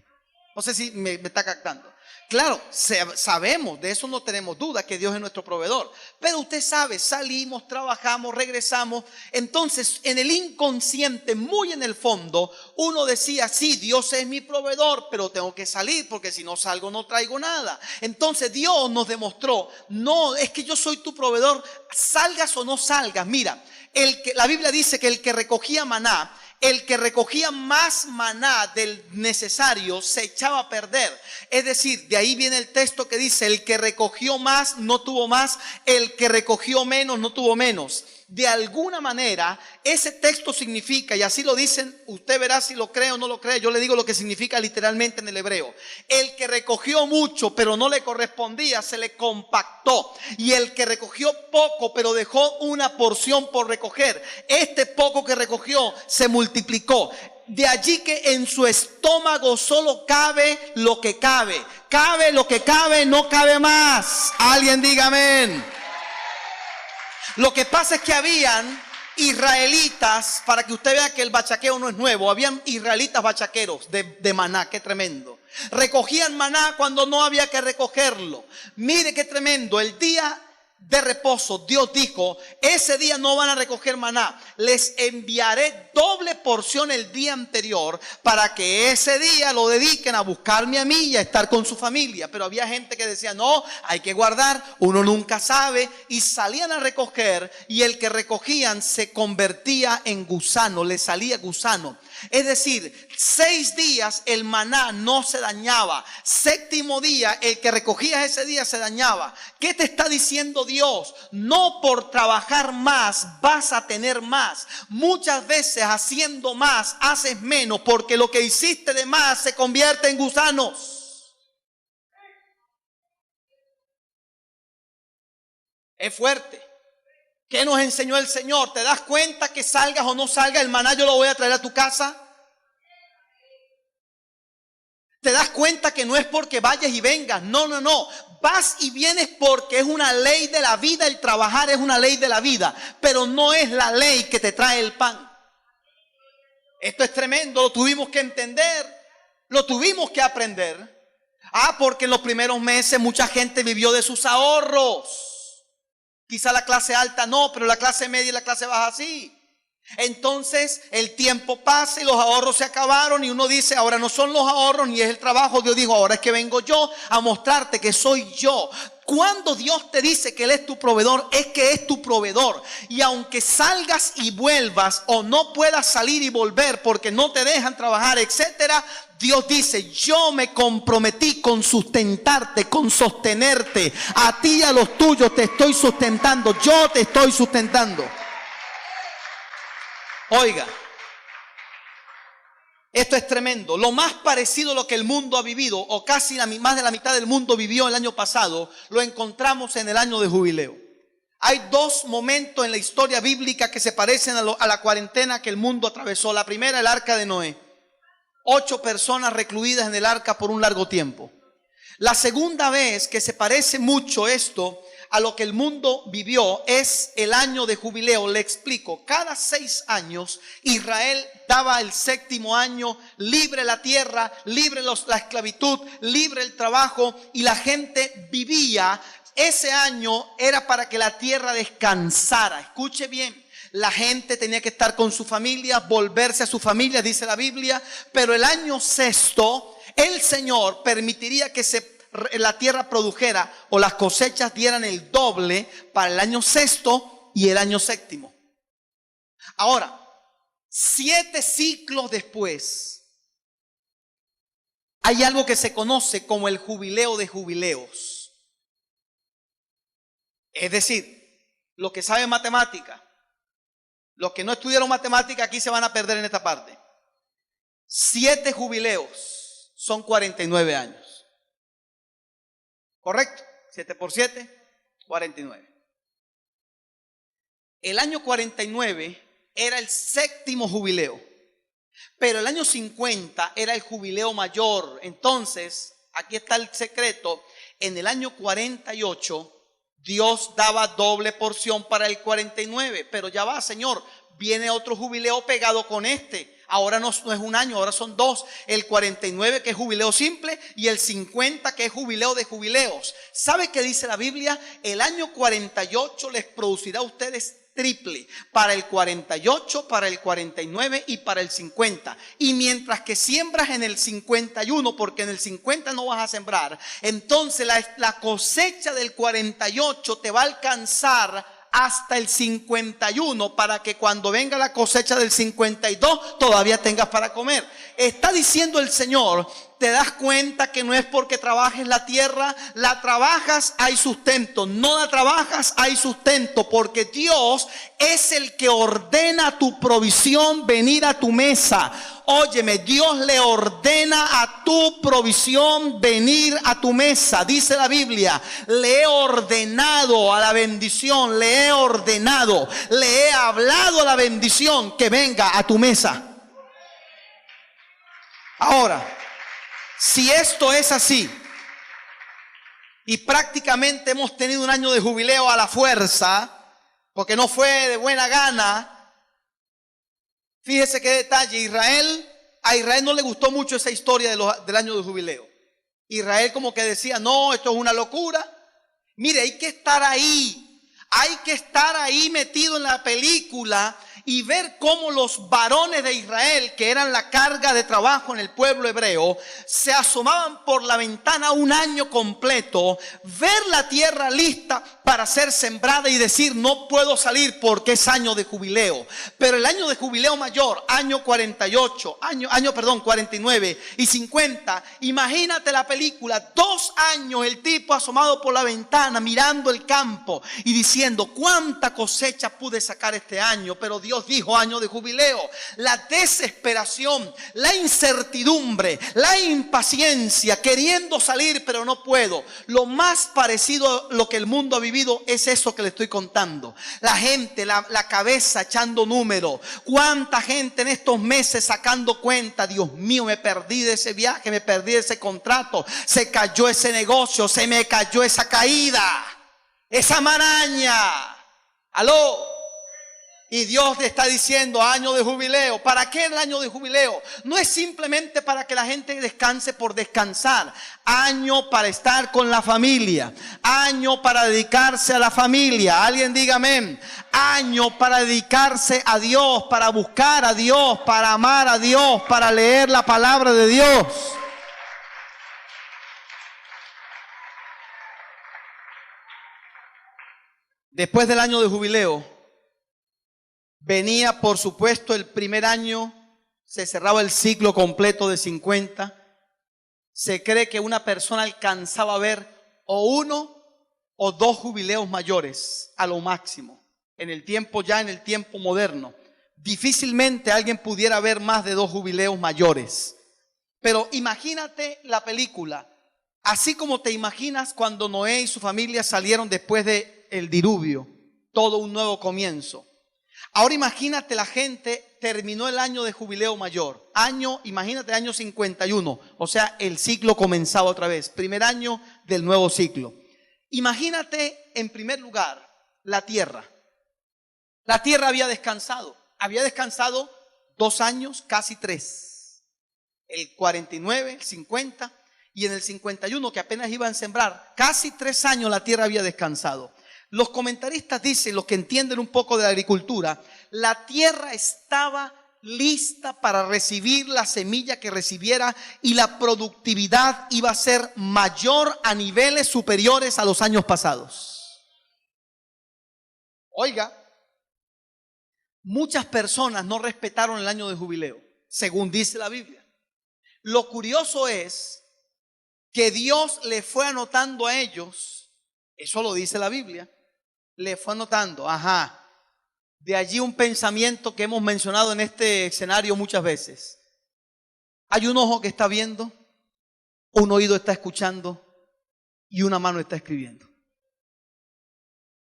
No sé si me está captando. Claro, sabemos, de eso no tenemos duda, que Dios es nuestro proveedor. Pero usted sabe, salimos, trabajamos, regresamos. Entonces, en el inconsciente, muy en el fondo, uno decía: sí, Dios es mi proveedor, pero tengo que salir porque si no salgo no traigo nada. Entonces Dios nos demostró: no, es que yo soy tu proveedor, salgas o no salgas. Mira, la Biblia dice que el que recogía maná, el que recogía más maná del necesario se echaba a perder. Es decir, de ahí viene el texto que dice: el que recogió más no tuvo más, el que recogió menos no tuvo menos. De alguna manera, ese texto significa, y así lo dicen, usted verá si lo cree o no lo cree, yo le digo lo que significa literalmente en el hebreo. El que recogió mucho pero no le correspondía, se le compactó. Y el que recogió poco pero dejó una porción por recoger, este poco que recogió se multiplicó. De allí que en su estómago solo cabe lo que cabe. Cabe lo que cabe, no cabe más. Alguien diga amén. Lo que pasa es que habían israelitas, para que usted vea que el bachaqueo no es nuevo, habían israelitas bachaqueros de maná, qué tremendo. Recogían maná cuando no había que recogerlo. Mire qué tremendo, el día de reposo, Dios dijo, ese día no van a recoger maná, les enviaré doble porción el día anterior para que ese día lo dediquen a buscarme a mí y a estar con su familia. Pero había gente que decía, no, hay que guardar, uno nunca sabe, y salían a recoger y el que recogían se convertía en gusano, le salía gusano. Es decir, 6 días el maná no se dañaba. 7º día, el que recogía ese día se dañaba. ¿Qué te está diciendo Dios? No por trabajar más vas a tener más. Muchas veces haciendo más haces menos, porque lo que hiciste de más se convierte en gusanos. Es fuerte. ¿Qué nos enseñó el Señor? ¿Te das cuenta que salgas o no salgas, el maná yo lo voy a traer a tu casa? ¿Te das cuenta que no es porque vayas y vengas? No, no, no. Vas y vienes porque es una ley de la vida. El trabajar es una ley de la vida, pero no es la ley que te trae el pan. Esto es tremendo, lo tuvimos que entender, lo tuvimos que aprender. Porque en los primeros meses mucha gente vivió de sus ahorros. Quizá la clase alta no, pero la clase media y la clase baja sí. Entonces el tiempo pasa y los ahorros se acabaron y uno dice, ahora no son los ahorros ni es el trabajo. Dios dijo, ahora es que vengo yo a mostrarte que soy yo. Cuando Dios te dice que Él es tu proveedor, es que es tu proveedor. Y aunque salgas y vuelvas o no puedas salir y volver porque no te dejan trabajar, etcétera, Dios dice, yo me comprometí con sustentarte, con sostenerte. A ti y a los tuyos te estoy sustentando. Yo te estoy sustentando. Oiga, esto es tremendo. Lo más parecido a lo que el mundo ha vivido, o casi más de la mitad del mundo vivió el año pasado, lo encontramos en el año de jubileo. Hay 2 momentos en la historia bíblica que se parecen a la cuarentena que el mundo atravesó. La primera, el arca de Noé. 8 personas recluidas en el arca por un largo tiempo. La segunda vez que se parece mucho esto a lo que el mundo vivió es el año de jubileo. Le explico. Cada 6 años Israel daba el 7º año libre la tierra, libre la esclavitud, libre el trabajo, y la gente vivía. Ese año era para que la tierra descansara. Escuche bien. La gente tenía que estar con su familia, volverse a su familia, dice la Biblia. Pero el año 6º, el Señor permitiría que la tierra produjera o las cosechas dieran el doble para el año 6º y el año 7º. Ahora, 7 ciclos después, hay algo que se conoce como el jubileo de jubileos. Es decir, los que saben matemática, los que no estudiaron matemática aquí se van a perder en esta parte. 7 jubileos son 49 años. ¿Correcto? 7 por 7, 49. El año 49 era el 7º jubileo, pero el año 50 era el jubileo mayor. Entonces, aquí está el secreto. En el año 48, Dios daba doble porción para el 49. Pero ya va, Señor, viene otro jubileo pegado con este. Ahora no es un año, ahora son 2. El 49 que es jubileo simple y el 50 que es jubileo de jubileos. ¿Sabe qué dice la Biblia? El año 48 les producirá a ustedes triple. Para el 48, para el 49 y para el 50. Y mientras que siembras en el 51, porque en el 50 no vas a sembrar, entonces la cosecha del 48 te va a alcanzar hasta el 51 para que cuando venga la cosecha del 52 todavía tengas para comer. Está diciendo el Señor, te das cuenta que no es porque trabajes la tierra, la trabajas, hay sustento. No la trabajas, hay sustento, porque Dios es el que ordena tu provisión venir a tu mesa. Óyeme, Dios le ordena a tu provisión venir a tu mesa. Dice la Biblia, le he ordenado a la bendición, le he ordenado, le he hablado a la bendición que venga a tu mesa. Ahora, si esto es así y prácticamente hemos tenido un año de jubileo a la fuerza, porque no fue de buena gana. Fíjese qué detalle, a Israel no le gustó mucho esa historia del año de jubileo. Israel como que decía, no, esto es una locura. Mire, hay que estar ahí metido en la película y ver cómo los varones de Israel, que eran la carga de trabajo en el pueblo hebreo, se asomaban por la ventana un año completo, ver la tierra lista para ser sembrada y decir, no puedo salir porque es año de jubileo. Pero el año de jubileo mayor, año 49 y 50, imagínate la película, 2 años el tipo asomado por la ventana mirando el campo y diciendo, cuánta cosecha pude sacar este año, pero Dios dijo año de jubileo. La desesperación, la incertidumbre, la impaciencia, queriendo salir pero no puedo. Lo más parecido a lo que el mundo ha vivido es eso que le estoy contando. La gente, la cabeza echando números. Cuánta gente en estos meses sacando cuenta, Dios mío, me perdí de ese viaje, me perdí de ese contrato, se cayó ese negocio, se me cayó esa caída, esa maraña. Aló. Y Dios le está diciendo año de jubileo. ¿Para qué el año de jubileo? No es simplemente para que la gente descanse por descansar. Año para estar con la familia. Año para dedicarse a la familia. Alguien diga amén. Año para dedicarse a Dios, para buscar a Dios, para amar a Dios, para leer la palabra de Dios. Después del año de jubileo venía, por supuesto, el primer año, se cerraba el ciclo completo de 50. Se cree que una persona alcanzaba a ver o 1 o 2 jubileos mayores a lo máximo. En el tiempo moderno, difícilmente alguien pudiera ver más de 2 jubileos mayores. Pero imagínate la película, así como te imaginas cuando Noé y su familia salieron después del diluvio, todo un nuevo comienzo. Ahora imagínate, la gente terminó el año de jubileo mayor, imagínate año 51, o sea, el ciclo comenzaba otra vez, primer año del nuevo ciclo. Imagínate en primer lugar la tierra. La tierra había descansado 2 años, casi 3. El 49, el 50 y en el 51 que apenas iban a sembrar, casi 3 años la tierra había descansado. Los comentaristas dicen, los que entienden un poco de la agricultura, la tierra estaba lista para recibir la semilla que recibiera y la productividad iba a ser mayor a niveles superiores a los años pasados. Oiga, muchas personas no respetaron el año de jubileo, según dice la Biblia. Lo curioso es que Dios le fue anotando a ellos, eso lo dice la Biblia, le fue anotando, de allí un pensamiento que hemos mencionado en este escenario muchas veces. Hay un ojo que está viendo, un oído está escuchando y una mano está escribiendo.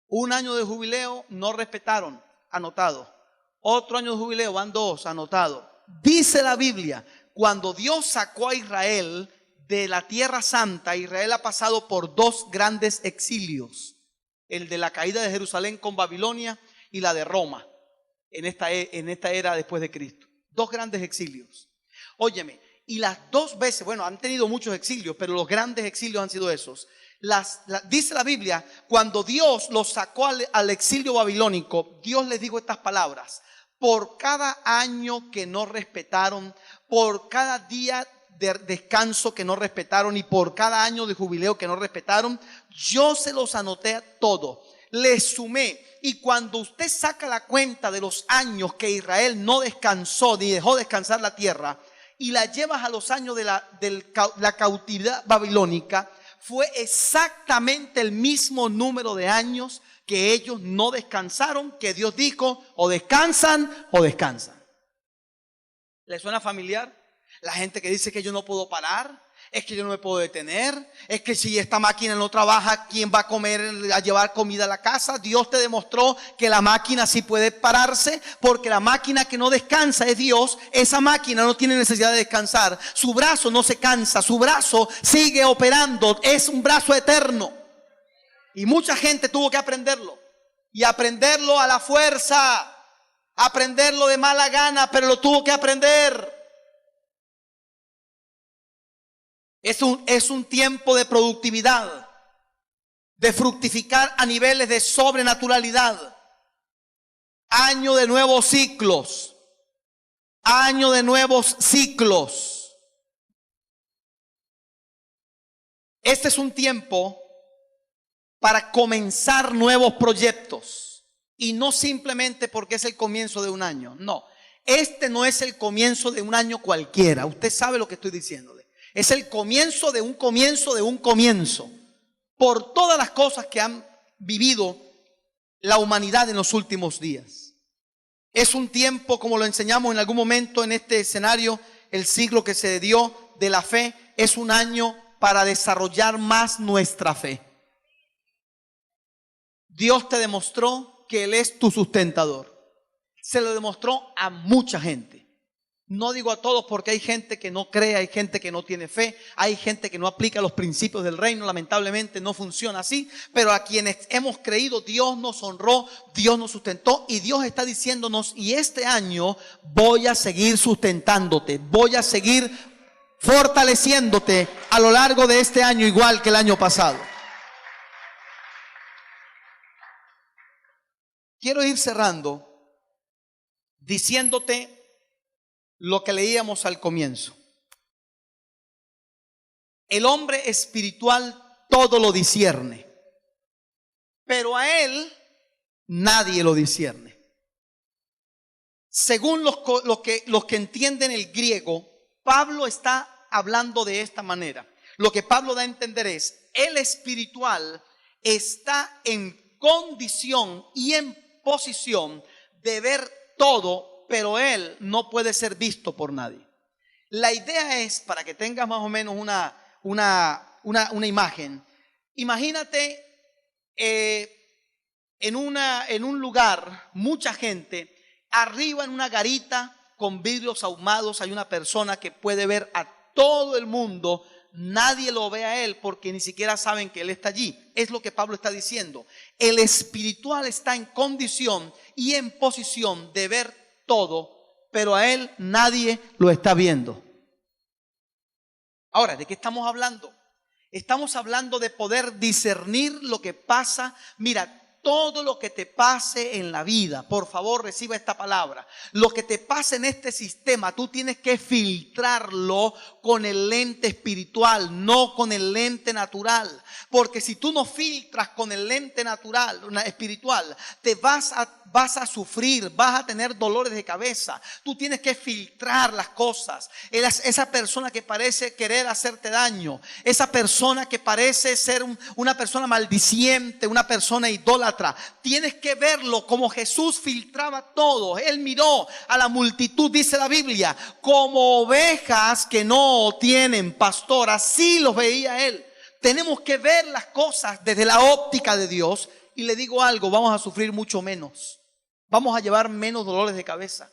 Un año de jubileo no respetaron, anotado. Otro año de jubileo, van 2, anotado. Dice la Biblia, cuando Dios sacó a Israel de la Tierra Santa, Israel ha pasado por 2 grandes exilios. El de la caída de Jerusalén con Babilonia y la de Roma, en esta era después de Cristo. 2 grandes exilios. Óyeme, y las 2 veces, bueno, han tenido muchos exilios, pero los grandes exilios han sido esos. Dice la Biblia, cuando Dios los sacó al exilio babilónico, Dios les dijo estas palabras: por cada año que no respetaron, por cada día de descanso que no respetaron y por cada año de jubileo que no respetaron, yo se los anoté todo, les sumé. Y cuando usted saca la cuenta de los años que Israel no descansó ni dejó descansar la tierra y la llevas a los años de la cautividad babilónica, fue exactamente el mismo número de años que ellos no descansaron, que Dios dijo, o descansan o descansan. ¿Le suena familiar? La gente que dice que yo no puedo parar, es que yo no me puedo detener, es que si esta máquina no trabaja, ¿quién va a comer, a llevar comida a la casa? Dios te demostró que la máquina sí puede pararse, porque la máquina que no descansa es Dios. Esa máquina no tiene necesidad de descansar, su brazo no se cansa, su brazo sigue operando, es un brazo eterno. Y mucha gente tuvo que aprenderlo. y aprenderlo a la fuerza, aprenderlo de mala gana, pero lo tuvo que aprender. Es un tiempo de productividad, de fructificar a niveles de sobrenaturalidad. Año de nuevos ciclos. Año de nuevos ciclos. Este es un tiempo para comenzar nuevos proyectos. Y no simplemente porque es el comienzo de un año. No, este no es el comienzo de un año cualquiera. Usted sabe lo que estoy diciéndole. Es el comienzo de un comienzo de un comienzo. Por todas las cosas que han vivido la humanidad en los últimos días. Es un tiempo, como lo enseñamos en algún momento en este escenario, el siglo que se dio de la fe, es un año para desarrollar más nuestra fe. Dios te demostró que Él es tu sustentador. Se lo demostró a mucha gente. No digo a todos porque hay gente que no cree, hay gente que no tiene fe, hay gente que no aplica los principios del reino, lamentablemente no funciona así, pero a quienes hemos creído Dios nos honró, Dios nos sustentó y Dios está diciéndonos, y este año voy a seguir sustentándote, voy a seguir fortaleciéndote a lo largo de este año igual que el año pasado. Quiero ir cerrando diciéndote lo que leíamos al comienzo. El hombre espiritual todo lo discierne, pero a él nadie lo discierne. Según los que entienden el griego, Pablo está hablando de esta manera. Lo que Pablo da a entender es, el espiritual está en condición y en posición de ver todo, pero él no puede ser visto por nadie. La idea es, para que tengas más o menos una imagen, imagínate en un lugar, mucha gente, arriba en una garita con vidrios ahumados, hay una persona que puede ver a todo el mundo, nadie lo ve a él porque ni siquiera saben que él está allí. Es lo que Pablo está diciendo. El espiritual está en condición y en posición de ver todo, pero a él nadie lo está viendo. Ahora, ¿de qué estamos hablando? Estamos hablando de poder discernir lo que pasa. Mira, todo lo que te pase en la vida, por favor reciba esta palabra. Lo que te pase en este sistema, tú tienes que filtrarlo con el lente espiritual, no con el lente natural. Porque si tú no filtras con el lente natural, espiritual, te vas a sufrir, vas a tener dolores de cabeza. Tú tienes que filtrar las cosas. Esa persona que parece querer hacerte daño, esa persona que parece ser una persona maldiciente, una persona idólatra, tienes que verlo como Jesús filtraba todo. Él miró a la multitud, dice la Biblia, como ovejas que no tienen pastor. Así los veía él. Tenemos que ver las cosas desde la óptica de Dios. Y le digo algo, vamos a sufrir mucho menos. Vamos a llevar menos dolores de cabeza.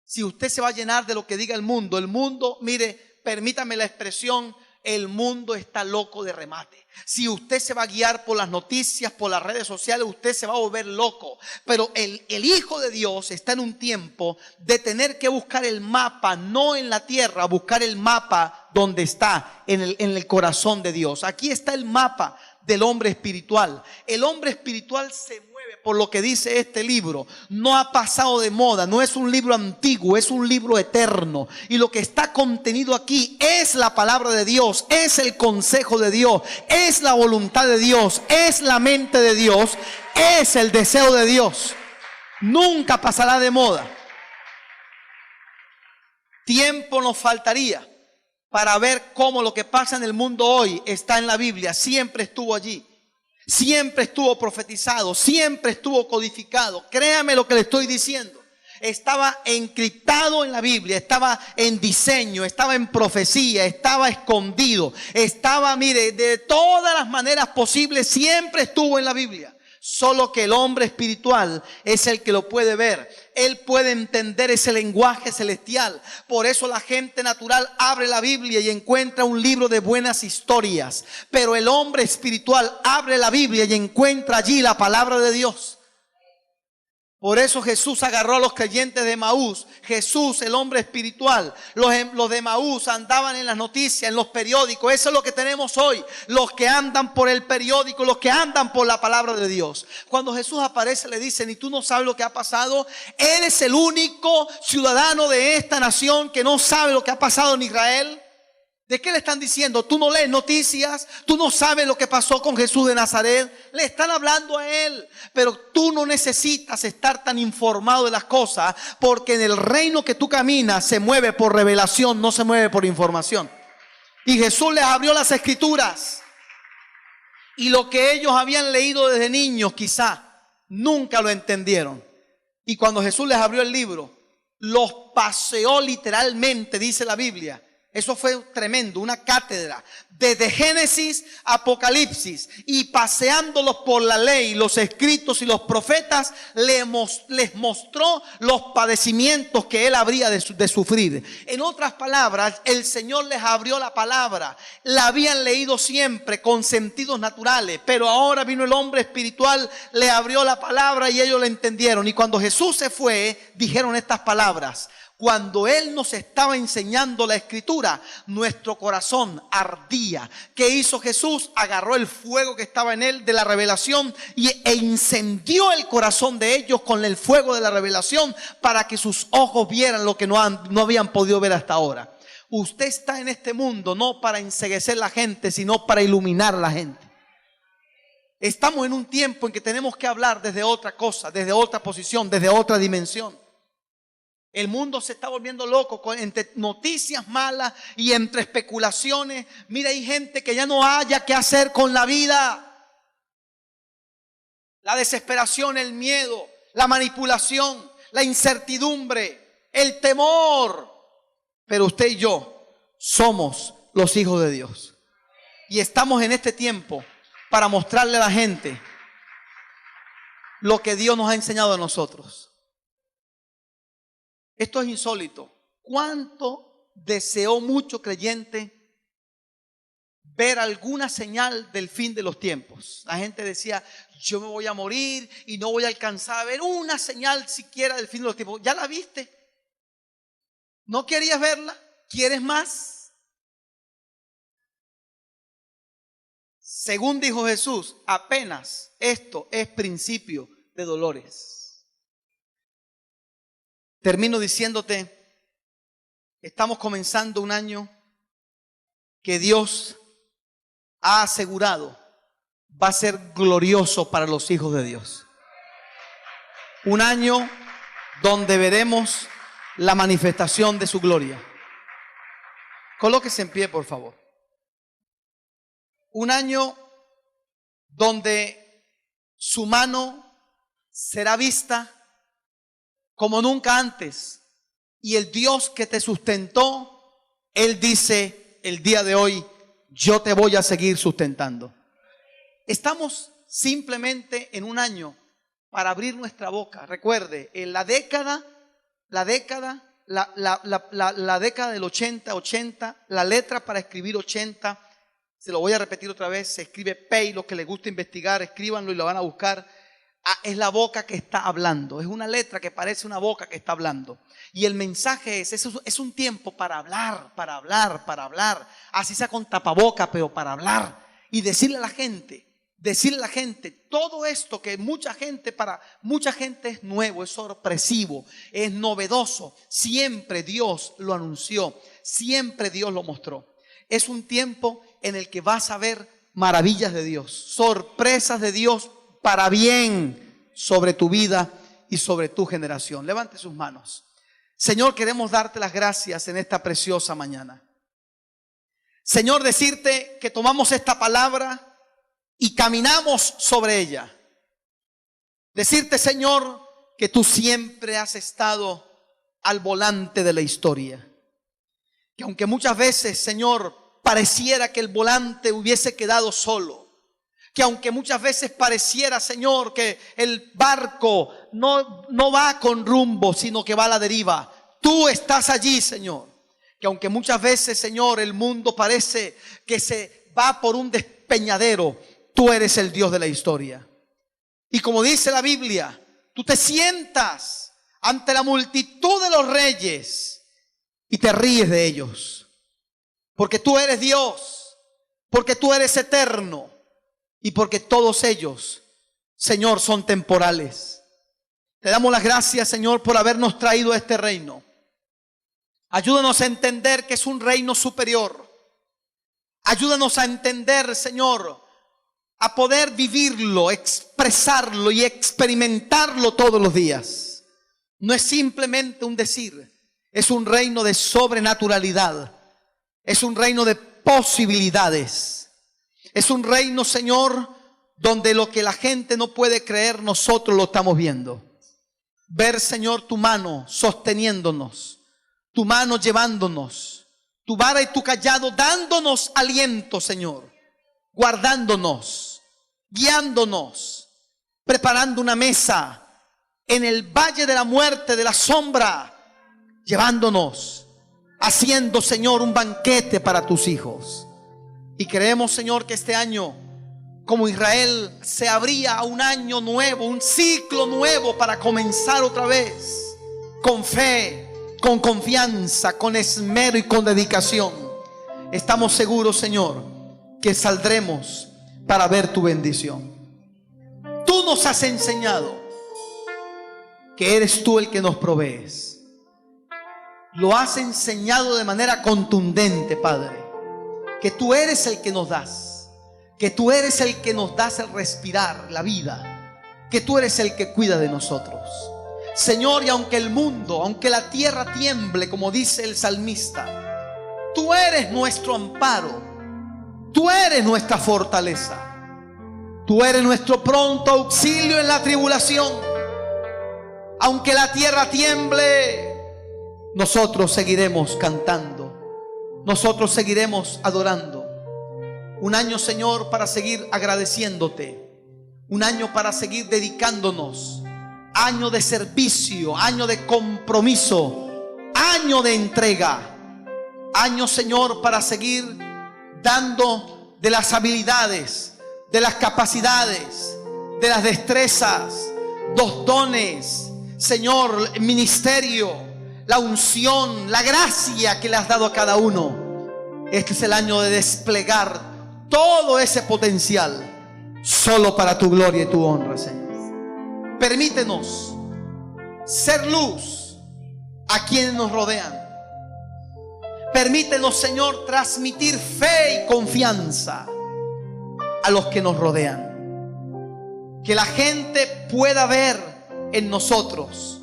Si usted se va a llenar de lo que diga el mundo, mire, permítame la expresión, el mundo está loco de remate. Si usted se va a guiar por las noticias, por las redes sociales, usted se va a volver loco. Pero el Hijo de Dios está en un tiempo de tener que buscar el mapa, no en la tierra, buscar el mapa donde está, en el corazón de Dios. Aquí está el mapa del hombre espiritual. El hombre espiritual se mueve por lo que dice este libro. No ha pasado de moda, no es un libro antiguo, es un libro eterno. Y lo que está contenido aquí es la palabra de Dios, es el consejo de Dios, es la voluntad de Dios, es la mente de Dios, es el deseo de Dios. Nunca pasará de moda. Tiempo nos faltaría para ver cómo lo que pasa en el mundo hoy está en la Biblia. Siempre estuvo allí, siempre estuvo profetizado, siempre estuvo codificado. Créame lo que le estoy diciendo. Estaba encriptado en la Biblia, estaba en diseño, estaba en profecía, estaba escondido, estaba, mire, de todas las maneras posibles, siempre estuvo en la Biblia. Solo que el hombre espiritual es el que lo puede ver. Él puede entender ese lenguaje celestial. Por eso la gente natural abre la Biblia y encuentra un libro de buenas historias. Pero el hombre espiritual abre la Biblia y encuentra allí la palabra de Dios. Por eso Jesús agarró a los creyentes de Emaús. Jesús, el hombre espiritual. Los de Emaús andaban en las noticias, en los periódicos. Eso es lo que tenemos hoy. Los que andan por el periódico, los que andan por la palabra de Dios. Cuando Jesús aparece le dicen, ¿y tú no sabes lo que ha pasado? ¿Eres el único ciudadano de esta nación que no sabe lo que ha pasado en Israel? ¿De qué le están diciendo? Tú no lees noticias, tú no sabes lo que pasó con Jesús de Nazaret. Le están hablando a él, pero tú no necesitas estar tan informado de las cosas, porque en el reino que tú caminas se mueve por revelación, no se mueve por información. Y Jesús les abrió las escrituras, y lo que ellos habían leído desde niños quizá nunca lo entendieron. Y cuando Jesús les abrió el libro, los paseó literalmente, dice la Biblia. Eso fue tremendo, una cátedra, desde Génesis a Apocalipsis, y paseándolos por la ley, los escritos y los profetas, les mostró los padecimientos que él habría de sufrir. En otras palabras, el Señor les abrió la palabra. La habían leído siempre con sentidos naturales, pero ahora vino el hombre espiritual, le abrió la palabra y ellos la entendieron. Y cuando Jesús se fue, dijeron estas palabras. Cuando Él nos estaba enseñando la escritura, nuestro corazón ardía. ¿Qué hizo Jesús? Agarró el fuego que estaba en Él de la revelación e incendió el corazón de ellos con el fuego de la revelación, para que sus ojos vieran lo que no habían podido ver hasta ahora. Usted está en este mundo no para enceguecer la gente, sino para iluminar a la gente. Estamos en un tiempo en que tenemos que hablar desde otra cosa, desde otra posición, desde otra dimensión. El mundo se está volviendo loco entre noticias malas y entre especulaciones. Mira, hay gente que ya no haya qué hacer con la vida. La desesperación, el miedo, la manipulación, la incertidumbre, el temor. Pero usted y yo somos los hijos de Dios. Y estamos en este tiempo para mostrarle a la gente lo que Dios nos ha enseñado a nosotros. Esto es insólito. ¿Cuánto deseó mucho creyente ver alguna señal del fin de los tiempos? La gente decía, yo me voy a morir y no voy a alcanzar a ver una señal siquiera del fin de los tiempos. ¿Ya la viste? ¿No querías verla? ¿Quieres más? Según dijo Jesús, apenas esto es principio de dolores. Termino diciéndote, estamos comenzando un año que Dios ha asegurado va a ser glorioso para los hijos de Dios. Un año donde veremos la manifestación de su gloria. Colóquese en pie, por favor. Un año donde su mano será vista como nunca antes. Y el Dios que te sustentó, Él dice el día de hoy, yo te voy a seguir sustentando. Estamos simplemente en un año para abrir nuestra boca. Recuerde, en la década del 80, la letra para escribir 80, se lo voy a repetir otra vez, se escribe P, y los que les gusta investigar, escríbanlo y lo van a buscar. Es la boca que está hablando. Es una letra que parece una boca que está hablando. Y el mensaje es un tiempo para hablar, para hablar, para hablar. Así sea con tapaboca, pero para hablar. Y decirle a la gente, todo esto que para mucha gente es nuevo, es sorpresivo, es novedoso. Siempre Dios lo anunció, siempre Dios lo mostró. Es un tiempo en el que vas a ver maravillas de Dios, sorpresas de Dios, para bien sobre tu vida y sobre tu generación. Levante sus manos. Señor, queremos darte las gracias en esta preciosa mañana. Señor, decirte que tomamos esta palabra y caminamos sobre ella. Decirte, Señor, que tú siempre has estado al volante de la historia. Que aunque muchas veces, Señor, pareciera que el volante hubiese quedado solo, que aunque muchas veces pareciera, Señor, que el barco no va con rumbo, sino que va a la deriva, tú estás allí, Señor. Que aunque muchas veces, Señor, el mundo parece que se va por un despeñadero, tú eres el Dios de la historia. Y como dice la Biblia, Tú te sientas ante la multitud de los reyes y te ríes de ellos. Porque tú eres Dios, porque tú eres eterno y porque todos ellos, Señor, son temporales. Te damos las gracias, Señor, por habernos traído a este reino. Ayúdanos a entender que es un reino superior. Ayúdanos a entender, Señor, a poder vivirlo, expresarlo y experimentarlo todos los días. No es simplemente un decir, es un reino de sobrenaturalidad. Es un reino de posibilidades. Es un reino, Señor, donde lo que la gente no puede creer, nosotros lo estamos viendo. Ver, Señor, tu mano sosteniéndonos, tu mano llevándonos, tu vara y tu callado dándonos aliento, Señor, guardándonos, guiándonos, preparando una mesa en el valle de la muerte, de la sombra, llevándonos, haciendo, Señor, un banquete para tus hijos. Y creemos, Señor, que este año, como Israel, se abría a un año nuevo, un ciclo nuevo para comenzar otra vez, con fe, con confianza, con esmero y con dedicación. Estamos seguros, Señor, que saldremos para ver tu bendición. Tú nos has enseñado que eres tú el que nos provees. Lo has enseñado de manera contundente, Padre, que tú eres el que nos das, que tú eres el que nos das el respirar, la vida, que tú eres el que cuida de nosotros. Señor, y aunque el mundo, aunque la tierra tiemble, como dice el salmista, tú eres nuestro amparo, tú eres nuestra fortaleza, tú eres nuestro pronto auxilio en la tribulación. Aunque la tierra tiemble, nosotros seguiremos cantando, nosotros seguiremos adorando. Un año, Señor, para seguir agradeciéndote, un año para seguir dedicándonos, año de servicio, año de compromiso, año de entrega, año, Señor, para seguir dando de las habilidades, de las capacidades, de las destrezas, los dones, Señor, el ministerio, la unción, la gracia que le has dado a cada uno. Este es el año de desplegar todo ese potencial solo para tu gloria y tu honra, Señor. Permítenos ser luz a quienes nos rodean. Permítenos, Señor, transmitir fe y confianza a los que nos rodean. Que la gente pueda ver en nosotros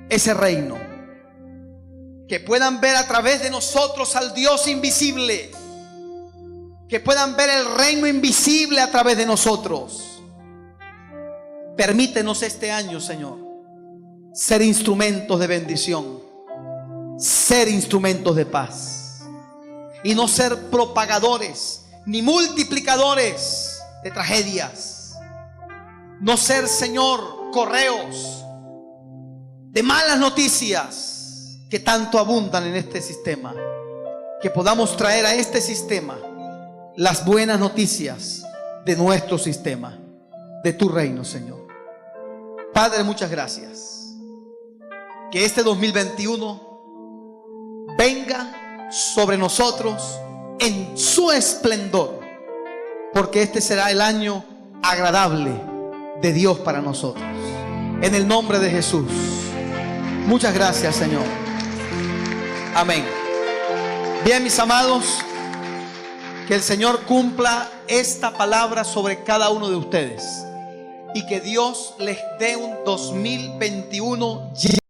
ese reino. Que puedan ver a través de nosotros al Dios invisible. Que puedan ver el reino invisible a través de nosotros. Permítenos este año, Señor, ser instrumentos de bendición, ser instrumentos de paz, y no ser propagadores ni multiplicadores de tragedias. No ser, Señor, correos de malas noticias que tanto abundan en este sistema. Que podamos traer a este sistema las buenas noticias de nuestro sistema, de tu reino, Señor. Padre, muchas gracias. Que este 2021 venga sobre nosotros en su esplendor, porque este será el año agradable de Dios para nosotros. En el nombre de Jesús. Muchas gracias, Señor. Amén. Bien, mis amados, que el Señor cumpla esta palabra sobre cada uno de ustedes y que Dios les dé un 2021 lleno